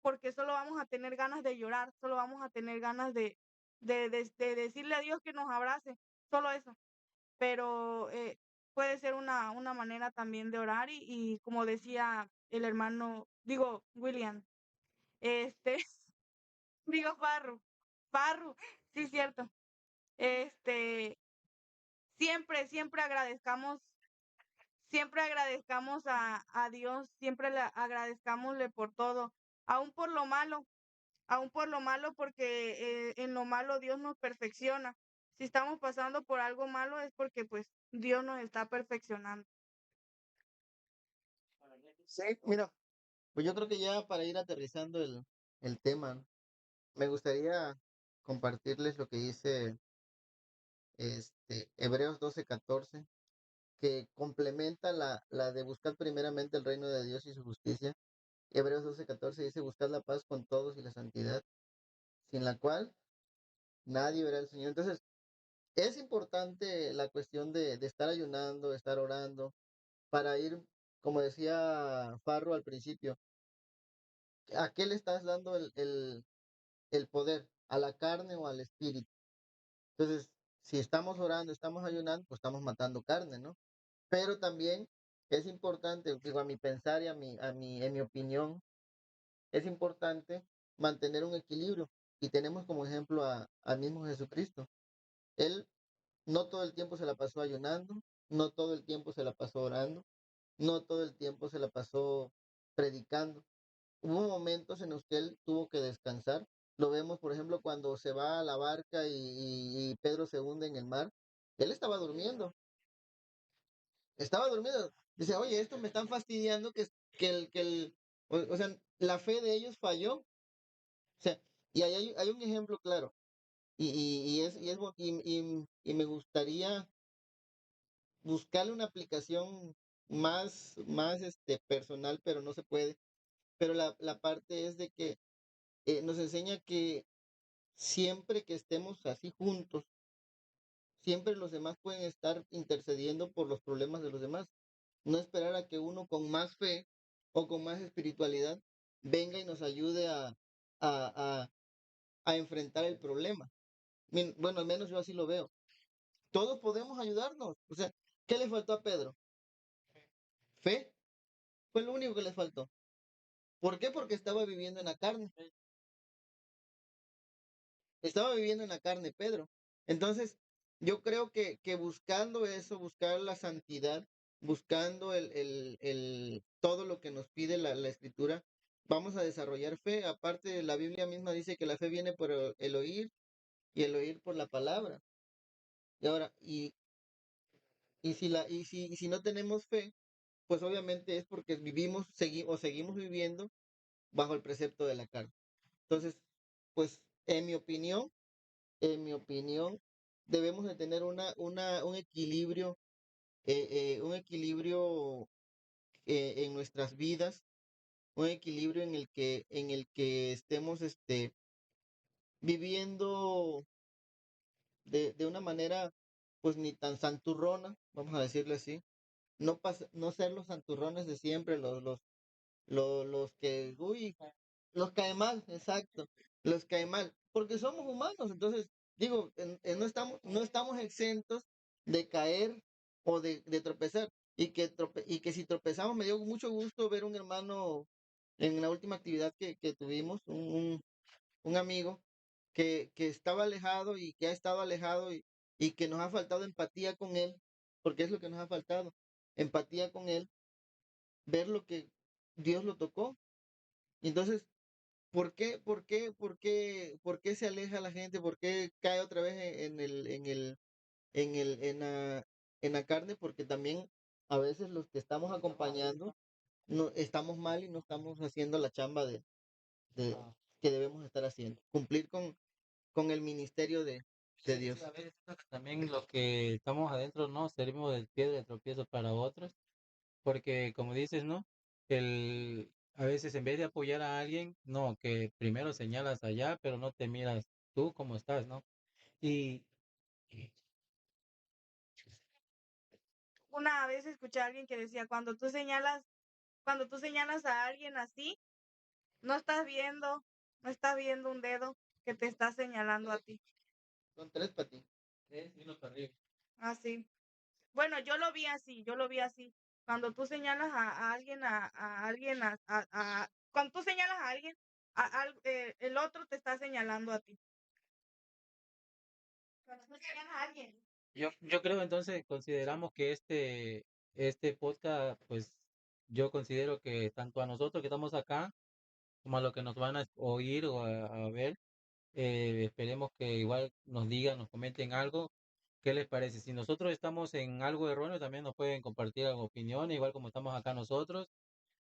porque solo vamos a tener ganas de llorar, solo vamos a tener ganas de decirle a Dios que nos abrace, solo eso. Pero puede ser una manera también de orar y como decía el hermano, digo, William, este, digo Farru, sí, cierto, este, siempre agradezcamos a Dios, siempre agradezcámosle por todo, aún por lo malo, aún por lo malo, porque en lo malo Dios nos perfecciona. Si estamos pasando por algo malo es porque pues Dios nos está perfeccionando.
Sí, mira, pues yo creo que ya para ir aterrizando el tema, ¿no? Me gustaría compartirles lo que dice Hebreos 12:14, que complementa la de buscar primeramente el reino de Dios y su justicia. Hebreos 12:14 dice, buscar la paz con todos y la santidad, sin la cual nadie verá al Señor. Entonces, es importante la cuestión de estar ayunando, de estar orando, para ir, como decía Farro al principio, ¿a qué le estás dando el poder? ¿A la carne o al espíritu? Entonces, si estamos orando, estamos ayunando, pues estamos matando carne, ¿no? Pero también es importante, digo, a mi pensar y en mi opinión, es importante mantener un equilibrio. Y tenemos como ejemplo al mismo Jesucristo. Él no todo el tiempo se la pasó ayunando, no todo el tiempo se la pasó orando, no todo el tiempo se la pasó predicando. Hubo momentos en los que él tuvo que descansar. Lo vemos, por ejemplo, cuando se va a la barca y Pedro se hunde en el mar. Él estaba durmiendo. Estaba durmiendo. Dice, oye, esto me están fastidiando o sea, la fe de ellos falló. O sea, y ahí hay un ejemplo claro. Y me gustaría buscarle una aplicación más personal, pero no se puede. Pero la parte es de que nos enseña que siempre que estemos así juntos, siempre los demás pueden estar intercediendo por los problemas de los demás. No esperar a que uno con más fe o con más espiritualidad venga y nos ayude a, a enfrentar el problema. Bueno, al menos yo así lo veo. Todos podemos ayudarnos. O sea, ¿qué le faltó a Pedro? Fe. Fue lo único que le faltó. ¿Por qué? Porque estaba viviendo en la carne. Estaba viviendo en la carne, Pedro. Entonces, yo creo que buscando eso, buscar la santidad, buscando todo lo que nos pide la escritura, vamos a desarrollar fe. Aparte, la Biblia misma dice que la fe viene por el oír y el oír por la palabra. Y ahora, y si no tenemos fe, pues obviamente es porque seguimos viviendo bajo el precepto de la carne. Entonces, pues en mi opinión, debemos de tener un equilibrio en nuestras vidas, un equilibrio en el que estemos viviendo de una manera, pues ni tan santurrona, vamos a decirle así, no ser los santurrones de siempre, los que, uy, los cae mal, exacto, los cae mal, porque somos humanos, entonces, digo, no estamos exentos de caer o de tropezar, y que si tropezamos, me dio mucho gusto ver un hermano en la última actividad que tuvimos, un amigo que estaba alejado y que ha estado alejado y que nos ha faltado empatía con él, porque es lo que nos ha faltado, empatía con él, ver lo que Dios lo tocó. Y entonces, por qué se aleja la gente? ¿Por qué cae otra vez en el, en la carne? Porque también a veces los que estamos acompañando no estamos mal y no estamos haciendo la chamba de que debemos estar haciendo. Cumplir con el ministerio de
Sí,
Dios.
a veces siento que también los que estamos adentro no servimos de piedra de tropiezo para otros, porque como dices, ¿no? A veces en vez de apoyar a alguien, no, que primero señalas allá, pero no te miras tú cómo estás, ¿no? Y
Una vez escuché a alguien que decía, cuando tú señalas a alguien así, no estás viendo, no estás viendo un dedo que te está señalando a ti.
Son tres para ti.
uno para arriba.
Así. Bueno, yo lo vi así. Cuando tú señalas a alguien, a alguien, cuando tú señalas a alguien, el otro te está señalando a ti. Cuando tú señalas a alguien.
Yo creo entonces, consideramos que este podcast, pues yo considero que tanto a nosotros que estamos acá, como a los que nos van a oír o a ver, esperemos que igual nos digan, nos comenten algo. ¿Qué les parece? Si nosotros estamos en algo erróneo, también nos pueden compartir algo opinión, igual como estamos acá nosotros.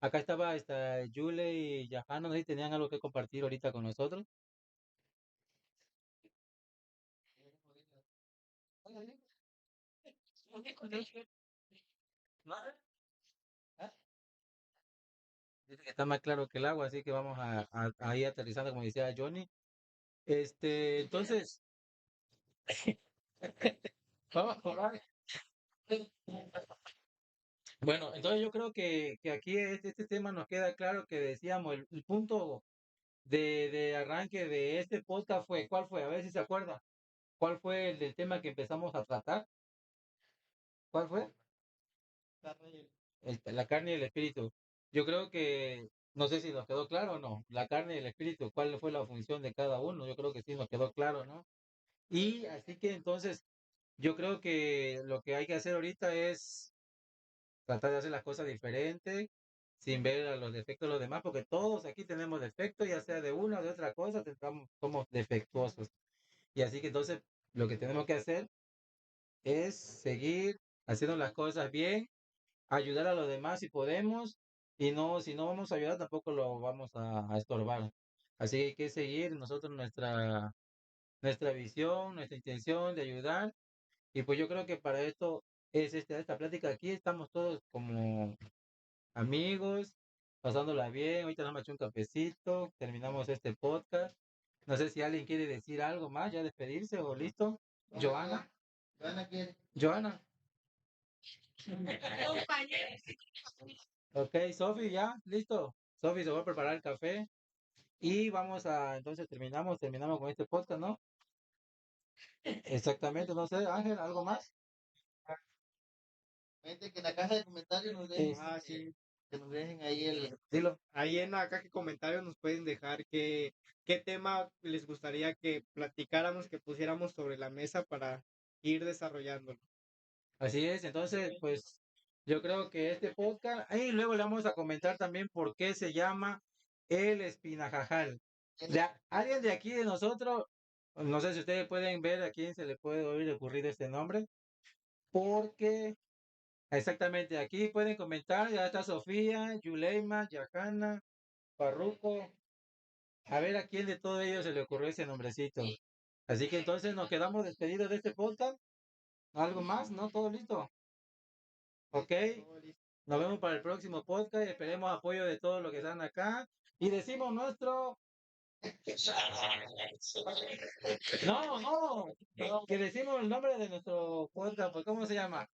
Acá estaba esta Yule y Yahana, no sé si tenían algo que compartir ahorita con nosotros. Dice que está más claro que el agua, así que vamos a ir aterrizando, como decía Johnny. Entonces, vamos a probar. Bueno, entonces yo creo que aquí este tema nos queda claro que decíamos, el punto de arranque de este podcast fue, ¿cuál fue? A ver si se acuerda. ¿Cuál fue el del tema que empezamos a tratar? ¿Cuál fue? La carne y el espíritu. Yo creo que, no sé si nos quedó claro o no, la carne y el espíritu, ¿cuál fue la función de cada uno? Yo creo que sí nos quedó claro, ¿no? Y así que entonces, yo creo que lo que hay que hacer ahorita es tratar de hacer las cosas diferentes, sin ver a los defectos de los demás, porque todos aquí tenemos defectos, ya sea de una o de otra cosa, somos defectuosos. Y así que entonces, lo que tenemos que hacer es seguir haciendo las cosas bien, ayudar a los demás si podemos, y no, si no vamos a ayudar, tampoco lo vamos a estorbar. Así que hay que seguir nosotros nuestra visión, nuestra intención de ayudar. Y pues yo creo que para esto es esta plática aquí, estamos todos como amigos, pasándola bien. Ahorita nos hemos hecho un cafecito, terminamos este podcast. No sé si alguien quiere decir algo más, ya despedirse o listo. Joana.
Joana quiere.
Joana.
Compañeros.
Ok, Sofi, ya, listo. Sofi se va a preparar el café y entonces terminamos con este podcast, ¿no? Exactamente, no sé, Ángel, ¿algo más?
Gente que en la caja de comentarios nos dejen,
Sí.
que nos dejen ahí el...
Dilo.
Ahí en la caja de comentarios nos pueden dejar qué tema les gustaría que platicáramos, que pusiéramos sobre la mesa para ir desarrollándolo.
Así es, entonces, pues yo creo que este podcast, y luego le vamos a comentar también por qué se llama el espinajajal. Alguien de aquí de nosotros, no sé si ustedes pueden ver a quién se le puede oír ocurrir este nombre, porque exactamente aquí pueden comentar, ya está Sofía, Yuleima, Yahana, Farruko. A ver a quién de todos ellos se le ocurrió ese nombrecito. Así que entonces nos quedamos despedidos de este podcast. ¿Algo más? ¿No? ¿Todo listo? Ok.
Todo listo.
Nos vemos para el próximo podcast. Esperemos apoyo de todos los que están acá. Y decimos nuestro. No, no. Que decimos el nombre de nuestro podcast. Pues, ¿cómo se llama?